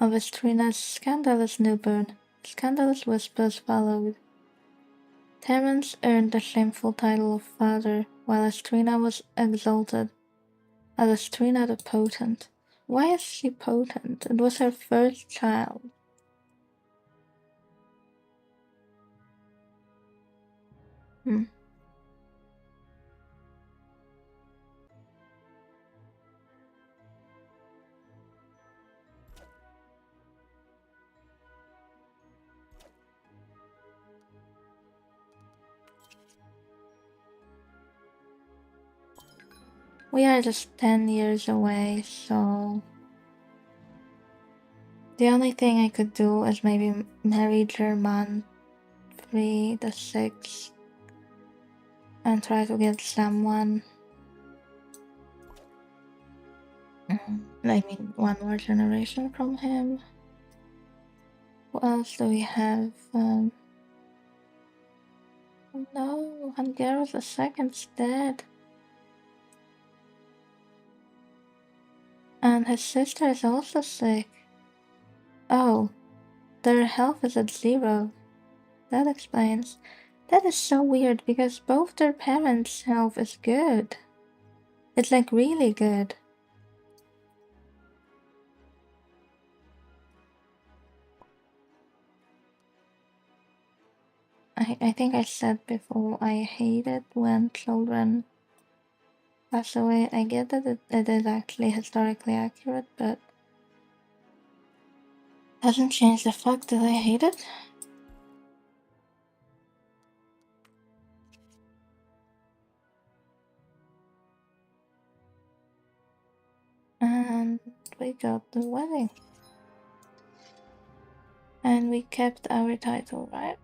of Estrina's scandalous newborn. Scandalous whispers followed. Terence earned the shameful title of father, while Estrina was exalted as Estrina the Potent. Why is she potent? It was her first child. Hmm. We are just 10 years away, so the only thing I could do is maybe marry German 3 the 6 and try to get someone. I mean, one more generation from him. What else do we have? Oh no, Hungarus II's dead. And his sister is also sick. Oh, their health is at 0. That explains. That is so weird because both their parents' health is good. It's like really good. I think I said before I hate it when children pass away. I get that it is actually historically accurate, but doesn't change the fact that I hate it. And we got the wedding. And we kept our title, right?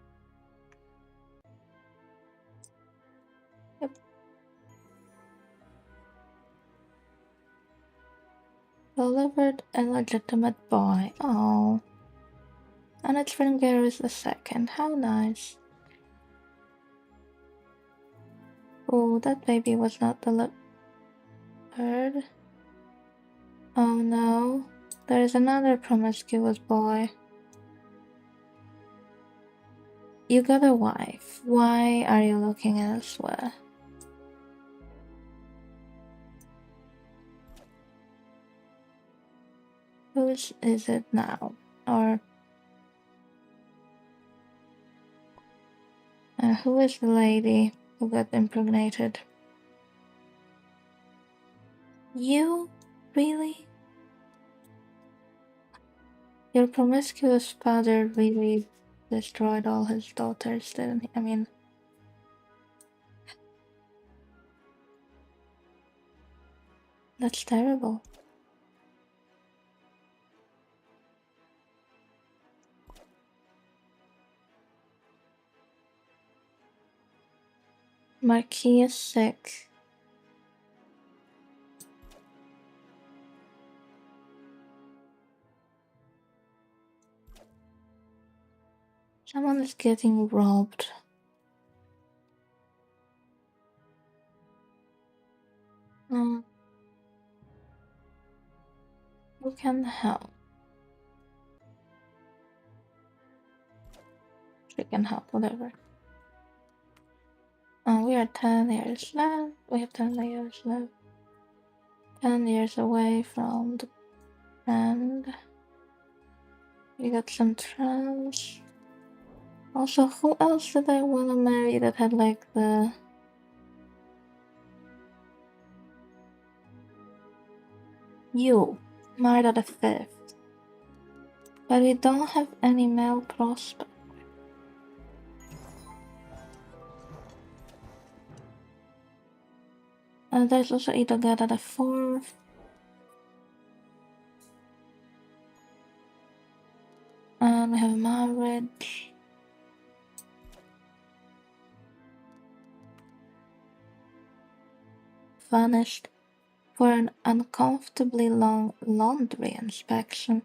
Yep. Delivered a legitimate boy. Oh. And it's from Garrus II. How nice. Oh, that baby was not delivered. Oh no. There is another promiscuous boy. You got a wife. Why are you looking elsewhere? Whose is it now? Or who is the lady who got impregnated? You? Really? Your promiscuous father really destroyed all his daughters, didn't he? I mean, that's terrible. Marquis is sick. Someone is getting robbed. Who can help? She can help, whatever. We are 10 years left. We have 10 years left. 10 years away from the And we got some trams. Also, who else did I want to marry that had like the... You, Marta the Fifth. But we don't have any male prospect. And there's also Idogata the Fourth. And we have marriage. Vanished for an uncomfortably long laundry inspection,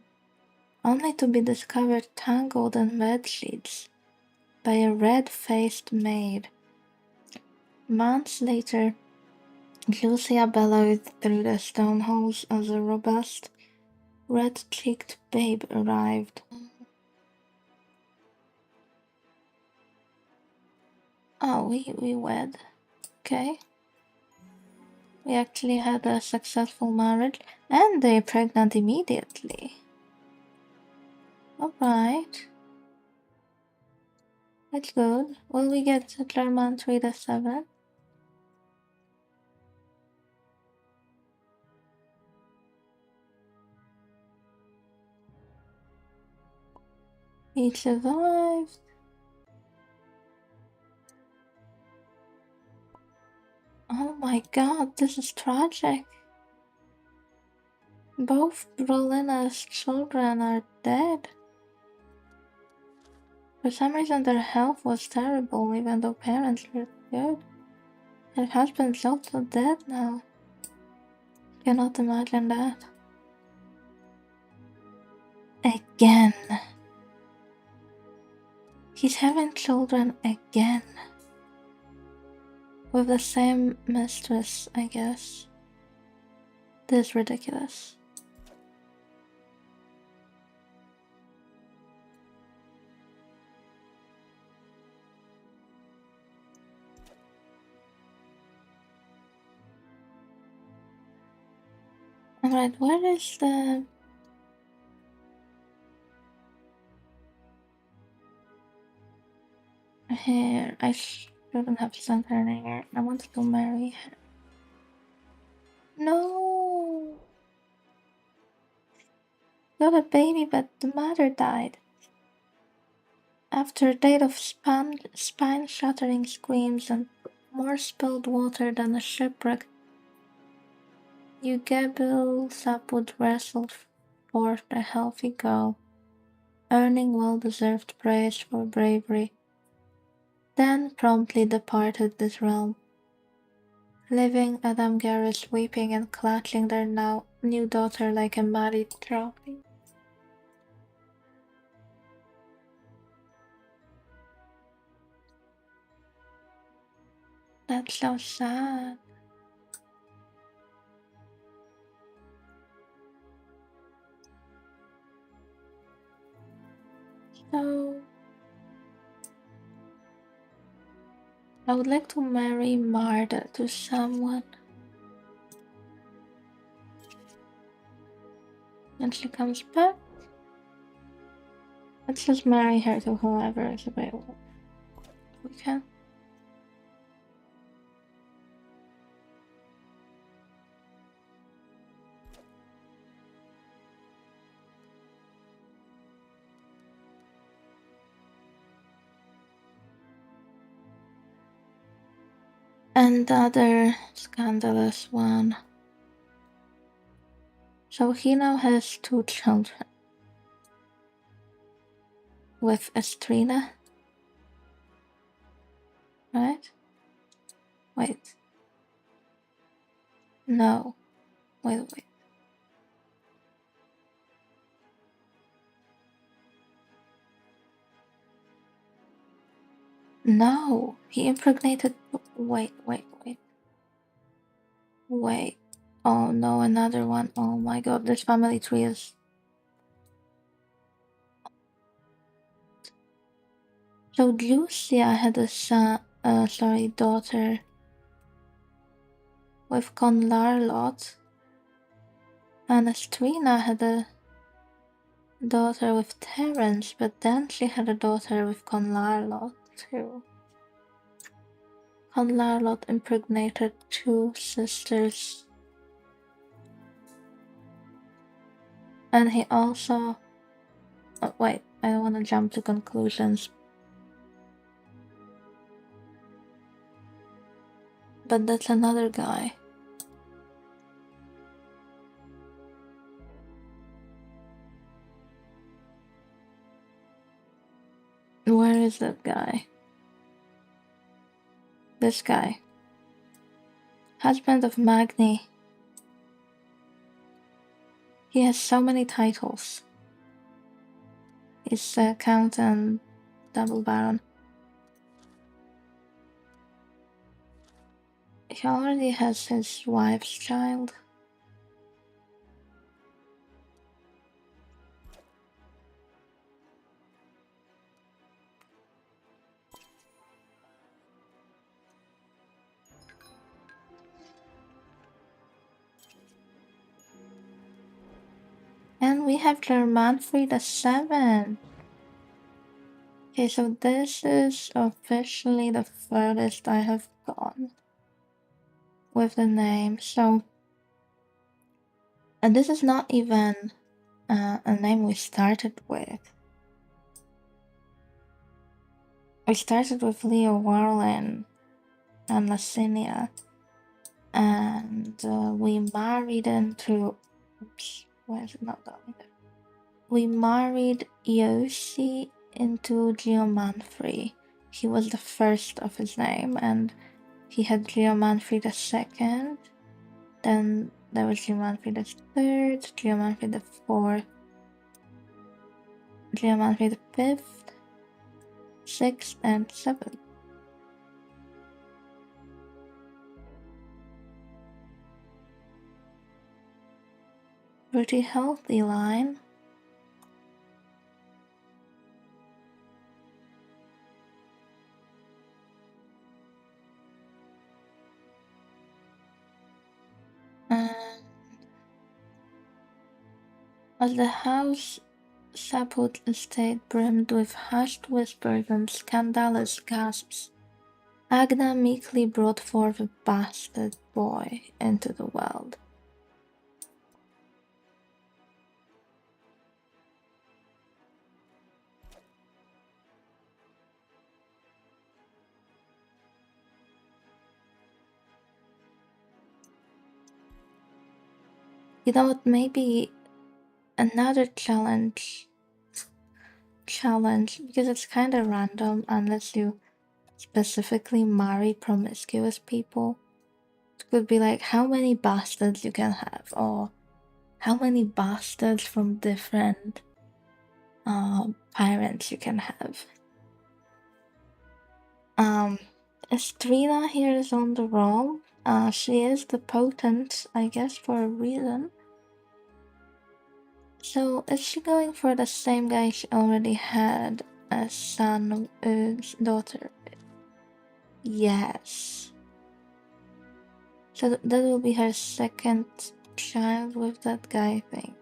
only to be discovered tangled in bedsheets by a red-faced maid. Months later, Lucia bellowed through the stone holes as a robust, red-cheeked babe arrived. Oh, we wed. Okay. We actually had a successful marriage, and they're pregnant immediately. Alright. That's good. Will we get German 3 to 7? He survived. Oh my god, this is tragic. Both Brolina's children are dead. For some reason their health was terrible even though parents were good. Her husband's also dead now. Cannot imagine that. Again. He's having children again. With the same mistress, I guess. This is ridiculous. Alright, where is the... Here, I shouldn't have sent her here. I wanted to marry her. No! Got a baby, but the mother died. After a day of spine-shattering screams and more spilled water than a shipwreck, Ugebil Sapwood wrestled forth a healthy girl, earning well-deserved praise for bravery, then promptly departed this realm, leaving Adam Garrus weeping and clutching their now new daughter like a married trophy. That's so sad. So, I would like to marry Marta to someone. And she comes back. Let's just marry her to whoever is available. We can. And the other scandalous one. So he now has 2 children. With Estrina. Right? Wait. No. Wait. No. He impregnated... Wait. Oh no, another one. Oh my god, this family tree is... So Lucia had a son... daughter with Conlarlot, Anastrina had a daughter with Terence, but then she had a daughter with Conlarlot too. Conlarlot impregnated 2 sisters. And he also... Oh, wait, I don't want to jump to conclusions. But that's another guy. Where is that guy? This guy. Husband of Magni. He has so many titles. He's Count and Double Baron. He already has his wife's child. And we have Germanfried VII. Okay, so this is officially the furthest I have gone with the name. So, and this is not even a name we started with. We started with Leo Warlin and Lacinia, and we married into... Oops, why is it not going there? We married Yoshi into Geomanfrey. He was the first of his name, and he had Geomanfrey II. Then there was Geomanfrey III, Geomanfrey IV, Geomanfrey V, VI, and VII. Pretty healthy line. And as the house Saput estate brimmed with hushed whispers and scandalous gasps, Agna meekly brought forth a bastard boy into the world. You know what, maybe another challenge, because it's kind of random unless you specifically marry promiscuous people. It could be like how many bastards you can have, or how many bastards from different parents you can have. Estrina here is on the roll. She is the potent, I guess, for a reason. So, is she going for the same guy she already had a son of Ug's daughter? Yes. So that will be her second child with that guy, I think.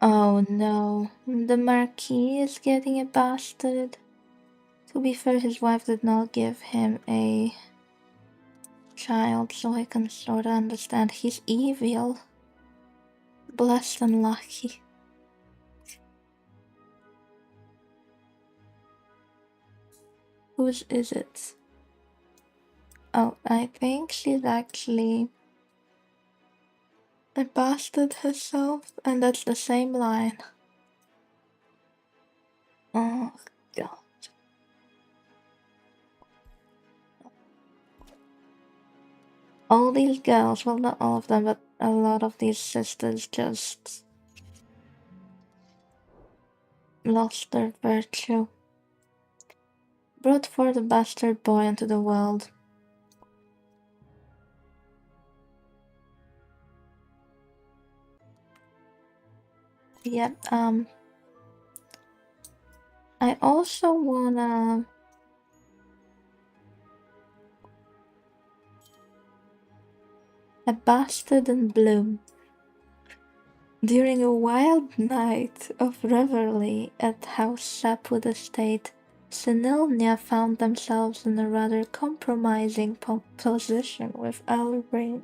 Oh no, the Marquis is getting a bastard. To be fair, his wife did not give him a child, so I can sorta understand. He's evil. Blessed and lucky. Whose is it? Oh, I think she's actually a bastard herself, and that's the same line. Oh god. All these girls, well, not all of them, but a lot of these sisters just lost their virtue. Brought forth a bastard boy into the world. Yeah, I also wanna a bastard in bloom. During a wild night of revelry at House Sapwood Estate, Senilnia found themselves in a rather compromising position with Alwinger.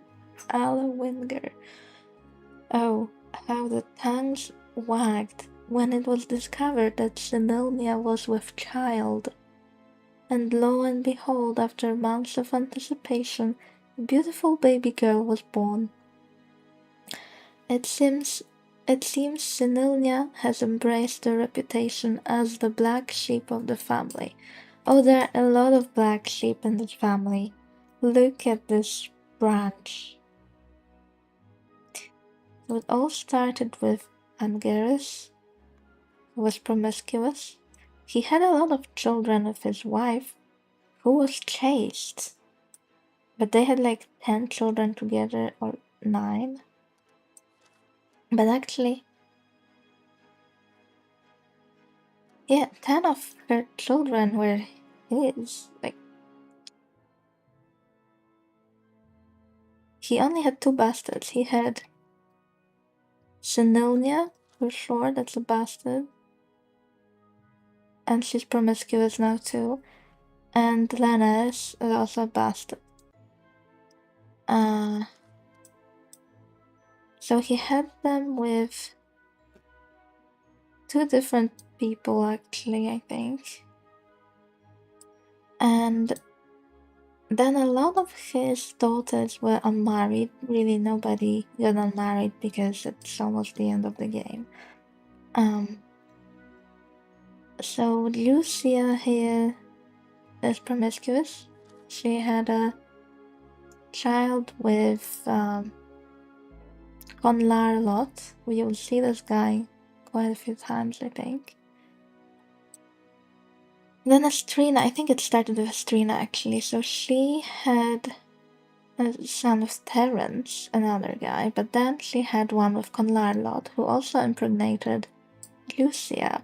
Oh, how the tongues wagged when it was discovered that Senilnia was with child. And lo and behold, after months of anticipation, a beautiful baby girl was born. It seems Senilnia has embraced the reputation as the black sheep of the family. Oh, there are a lot of black sheep in this family. Look at this branch. So it all started with Angerus, who was promiscuous. He had a lot of children with his wife, who was chaste. But they had like 10 children together, or 9. But actually, yeah, 10 of her children were his. Like, he only had 2 bastards. He had Senilnia, for sure, that's a bastard. And she's promiscuous now too. And Lenes is also a bastard. So he had them with 2 different people, actually, I think. And then a lot of his daughters were unmarried. Really, nobody got unmarried because it's almost the end of the game. So Lucia here is promiscuous. She had a child with Conlar Lot. We will see this guy quite a few times, I think. Then Estrina, I think it started with Estrina actually. So she had a son with Terence, another guy, but then she had one with Conlar Lot, who also impregnated Lucia.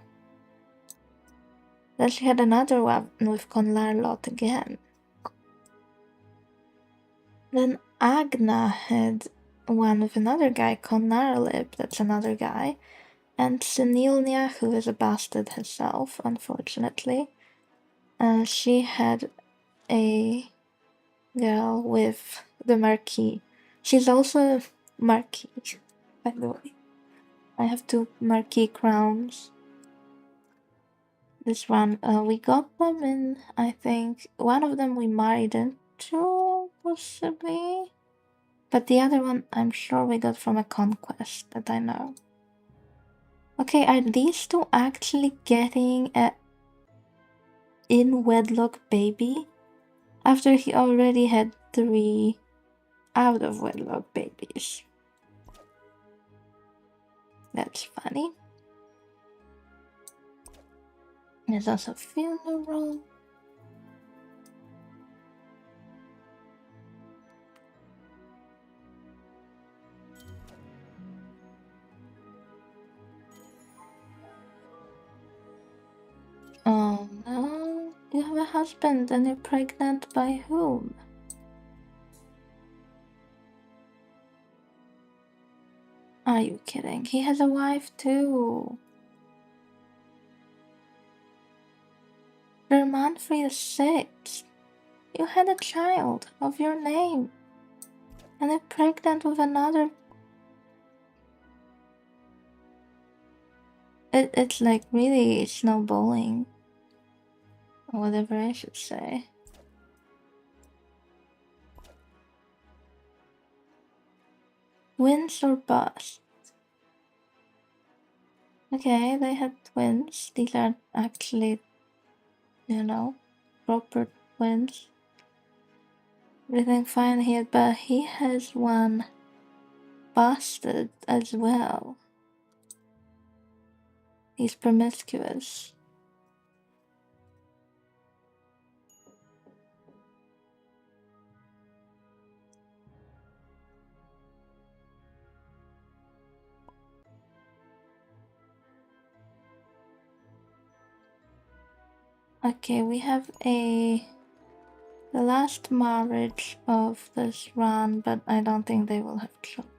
Then she had another one with Conlar Lot again. Then Agna had one with another guy, Conarlib, that's another guy, and Senilnia, who is a bastard herself, unfortunately. She had a girl with the Marquis. She's also a Marquis, by the way. I have 2 Marquis crowns. This one, we got them in, I think, one of them we married into, possibly. But the other one, I'm sure we got from a conquest that I know. Okay, are these 2 actually getting a in-wedlock baby? After he already had 3 out-of-wedlock babies. That's funny. There's also a funeral. Oh no, you have a husband and you're pregnant by whom? Are you kidding? He has a wife too. Your Manfred is 6. You had a child of your name. And you're pregnant with another. It's like really snowballing. Or whatever I should say. Twins or bust? Okay, they had twins. These are actually, proper twins. Everything fine here, but he has one bastard as well. He's promiscuous. Okay, we have the last marriage of this run, but I don't think they will have children.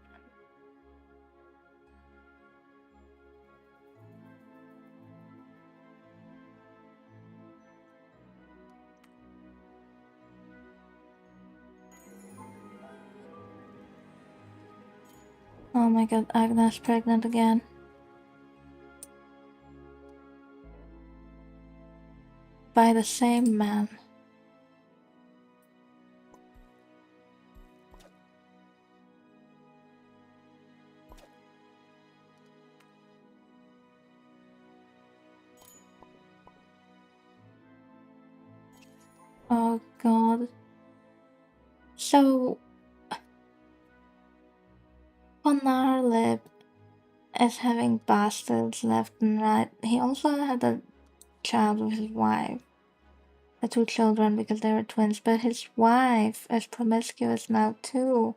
Oh my god, Agnes pregnant again. By the same man. Oh god. So, Ponarlip is having bastards left and right. He also had a child with his wife. The two children because they were twins, but his wife is promiscuous now too.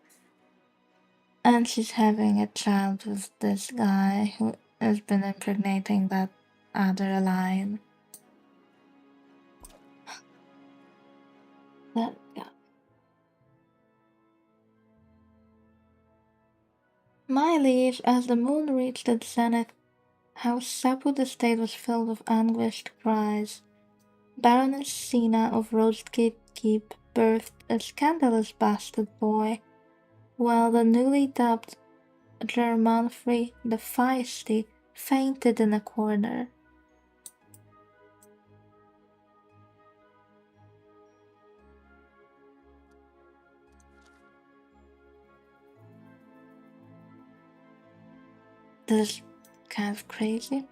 And she's having a child with this guy who has been impregnating that other line. That guy. My liege, as the moon reached its zenith, how Sapud estate was filled with anguished cries. Baroness Sina of Rosegate Keep birthed a scandalous bastard boy, while the newly dubbed Germanfrey the Feisty fainted in a corner. This is kind of crazy.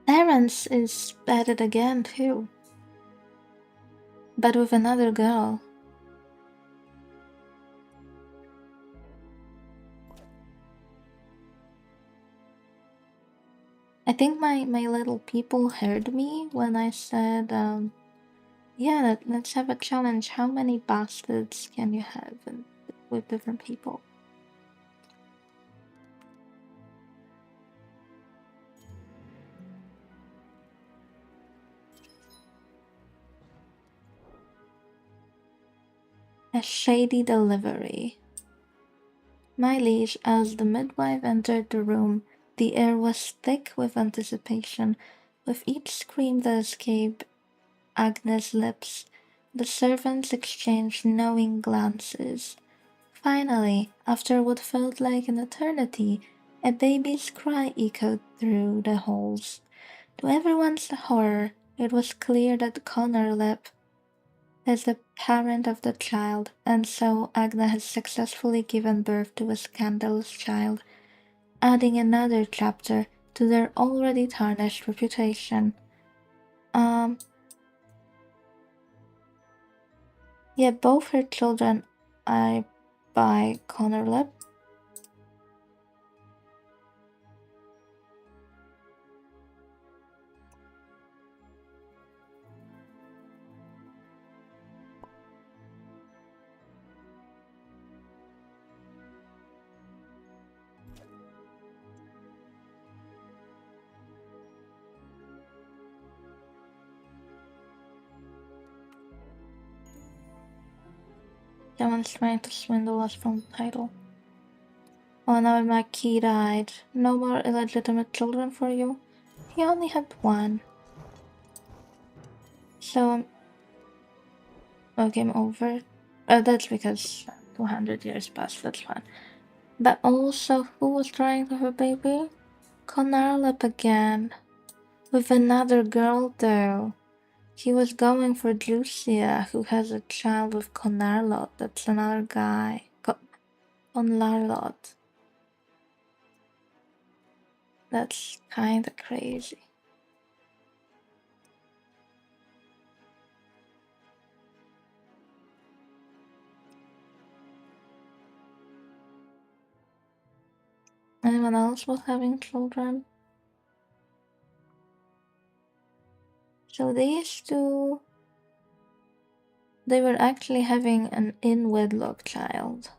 Terence is at it again too, but with another girl. I think my little people heard me when I said, yeah, let's have a challenge. How many bastards can you have with different people? A shady delivery. My liege, as the midwife entered the room, the air was thick with anticipation. With each scream that escaped Agnes' lips, the servants exchanged knowing glances. Finally, after what felt like an eternity, a baby's cry echoed through the halls. To everyone's horror, it was clear that Connor Lip is the parent of the child, and so Agna has successfully given birth to a scandalous child, adding another chapter to their already tarnished reputation. Yeah, both her children are by Connor Lip. Someone's trying to swindle us from the title. Oh no, my key died. No more illegitimate children for you? He only had one. So, game over. That's because 200 years passed, that's fine. But also, who was trying to have a baby? Conarlip again. With another girl though. He was going for Lucia, who has a child with Conarlot. That's another guy. Conlarlot. That's kinda crazy. Anyone else was having children? So these two, they were actually having an in-wedlock child.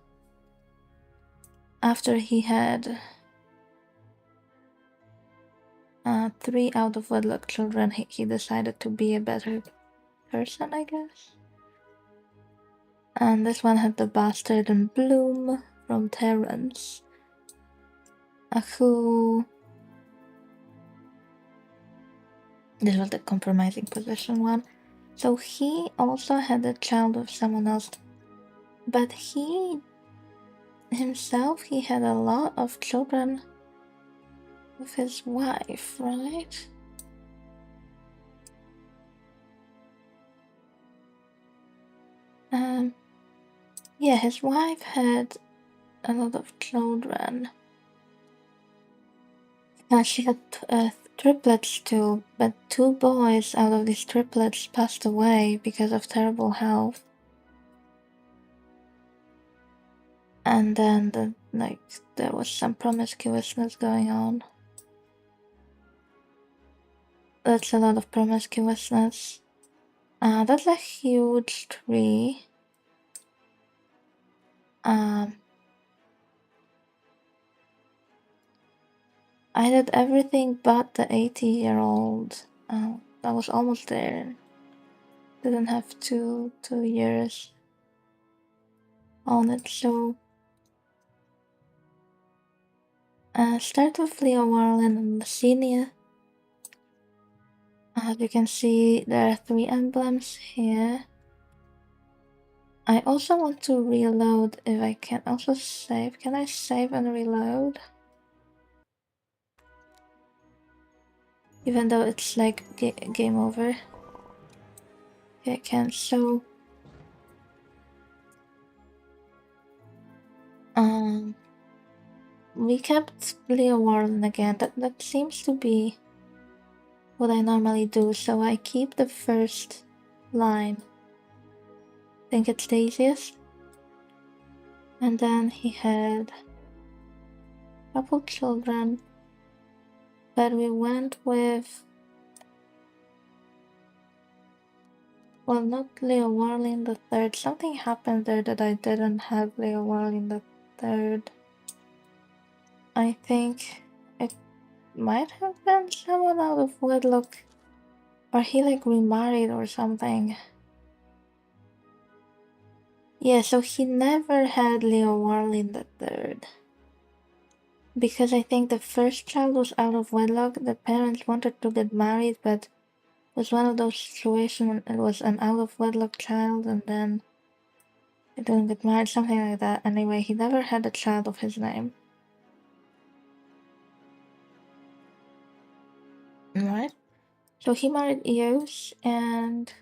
After he had 3 out of wedlock children. He decided to be a better person, I guess. And this one had the bastard in bloom from Terrence, who... This was the compromising position one. So he also had a child with someone else, but he had a lot of children with his wife, right? Yeah, his wife had a lot of children. She had triplets too, but 2 boys out of these triplets passed away because of terrible health. And then there was some promiscuousness going on. That's a lot of promiscuousness. That's a huge tree. I did everything but the 80-year-old. I was almost there. Didn't have 2 years on it, so... start with Leo Warlin and Messenia. As you can see, there are 3 emblems here. I also want to reload if I can also save. Can I save and reload? Even though it's like game over. Okay, I can. So we kept Leo Warlin again. That seems to be what I normally do, so I keep the first line. Think it's the easiest. And then he had a couple children, but we went with... Well, not Leo Warlin the third. Something happened there that I didn't have Leo Warlin the third. I think it might have been someone out of wedlock, or he like remarried or something. Yeah, so he never had Leo Warlin the third. Because I think the first child was out of wedlock. The parents wanted to get married, but it was one of those situations when it was an out of wedlock child and then they didn't get married, something like that. Anyway, he never had a child of his name. Right? So he married Eos and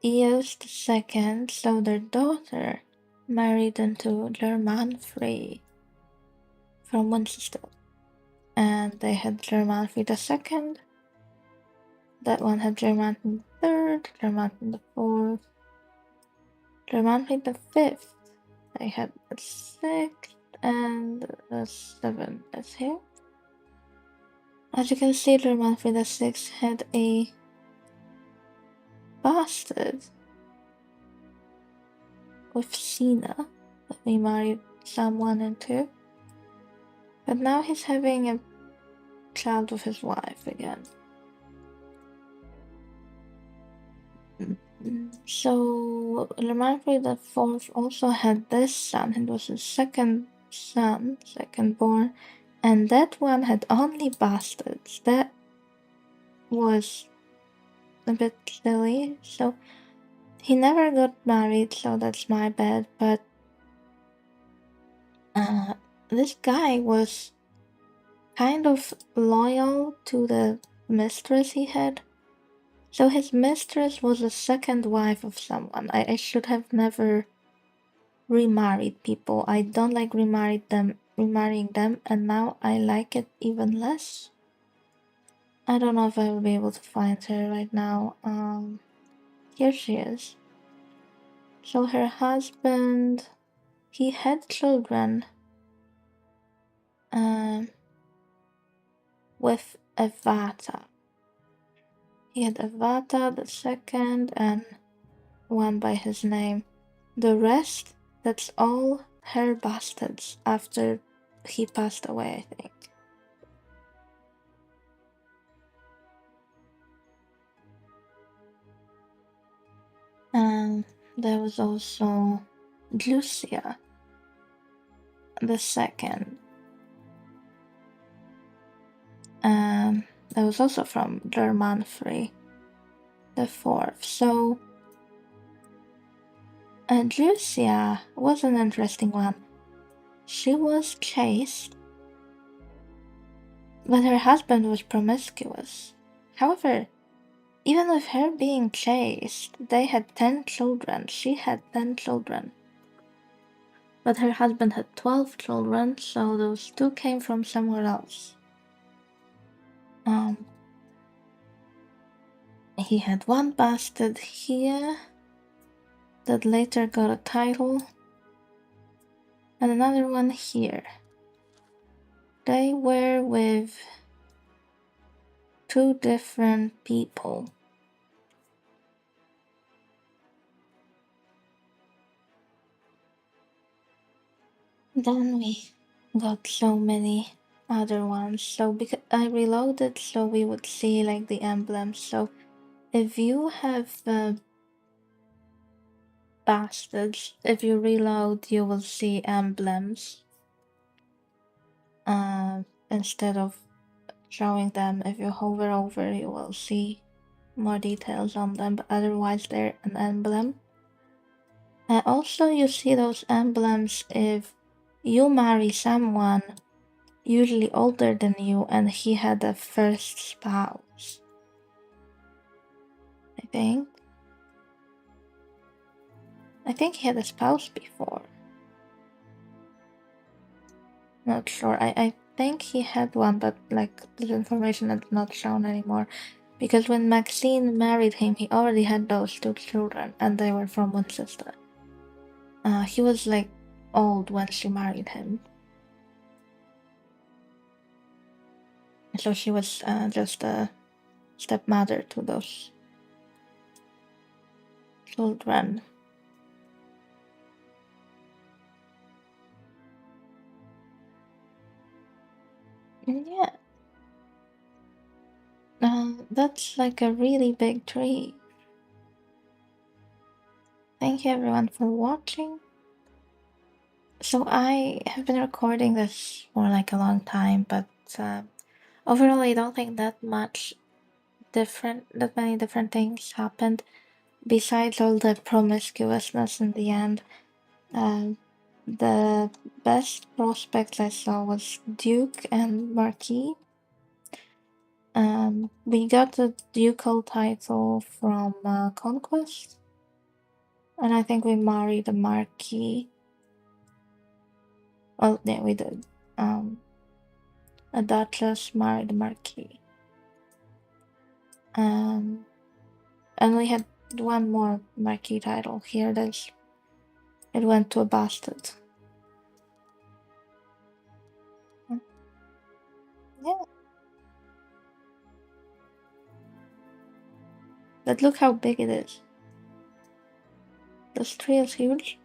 Eos II, so their daughter married into Germanfrey from Winchester. And they had Germanfrey II. That one had Germanfrey III, Germanfrey IV, Germanfrey V. They had the 6th and the 7th is here. As you can see, Germanfrey VI had a bastard with Sina that we married someone into. But now he's having a child with his wife again. So Germanfrey IV also had this son. It was his second son, second born, and that one had only bastards. That was a bit silly. So he never got married, so that's my bad, but this guy was kind of loyal to the mistress he had. So his mistress was a second wife of someone. I should have never remarried people. I don't like remarrying them, and now I like it even less. I don't know if I will be able to find her right now. Here she is. So her husband, he had children with Avata. He had Avata the second and one by his name. The rest, that's all her bastards after he passed away, I think. And there was also Lucia the second. And that was also from Germanfrey the fourth. So Lucia was an interesting one. She was chaste, but her husband was promiscuous. However, even with her being chaste, they had 10 children. She had 10 children. But her husband had 12 children, so those 2 came from somewhere else. He had 1 bastard here that later got a title, and another one here. They were with 2 different people. Then we got so many other ones. So because I reloaded, so we would see like the emblems. So if you have bastards, if you reload, you will see emblems instead of showing them. If you hover over, you will see more details on them, but otherwise they're an emblem. And also you see those emblems if you marry someone usually older than you and he had a first spouse, I think. I think he had a spouse before. Not sure. I think he had one, but like this information is not shown anymore. Because when Maxine married him, he already had those 2 children, and they were from one sister. He was like old when she married him. So she was just a stepmother to those children. Yeah. That's like a really big tree. Thank you everyone for watching. So I have been recording this for like a long time, but overall I don't think that many different things happened besides all the promiscuousness in the end. The best prospects I saw was Duke and Marquis. We got the ducal title from Conquest, and I think we married a Marquis. Well, yeah, we did. A Duchess married a Marquis. And we had 1 more Marquis title. Here it is. It went to a bastard. Yeah. But look how big it is. This tree is huge.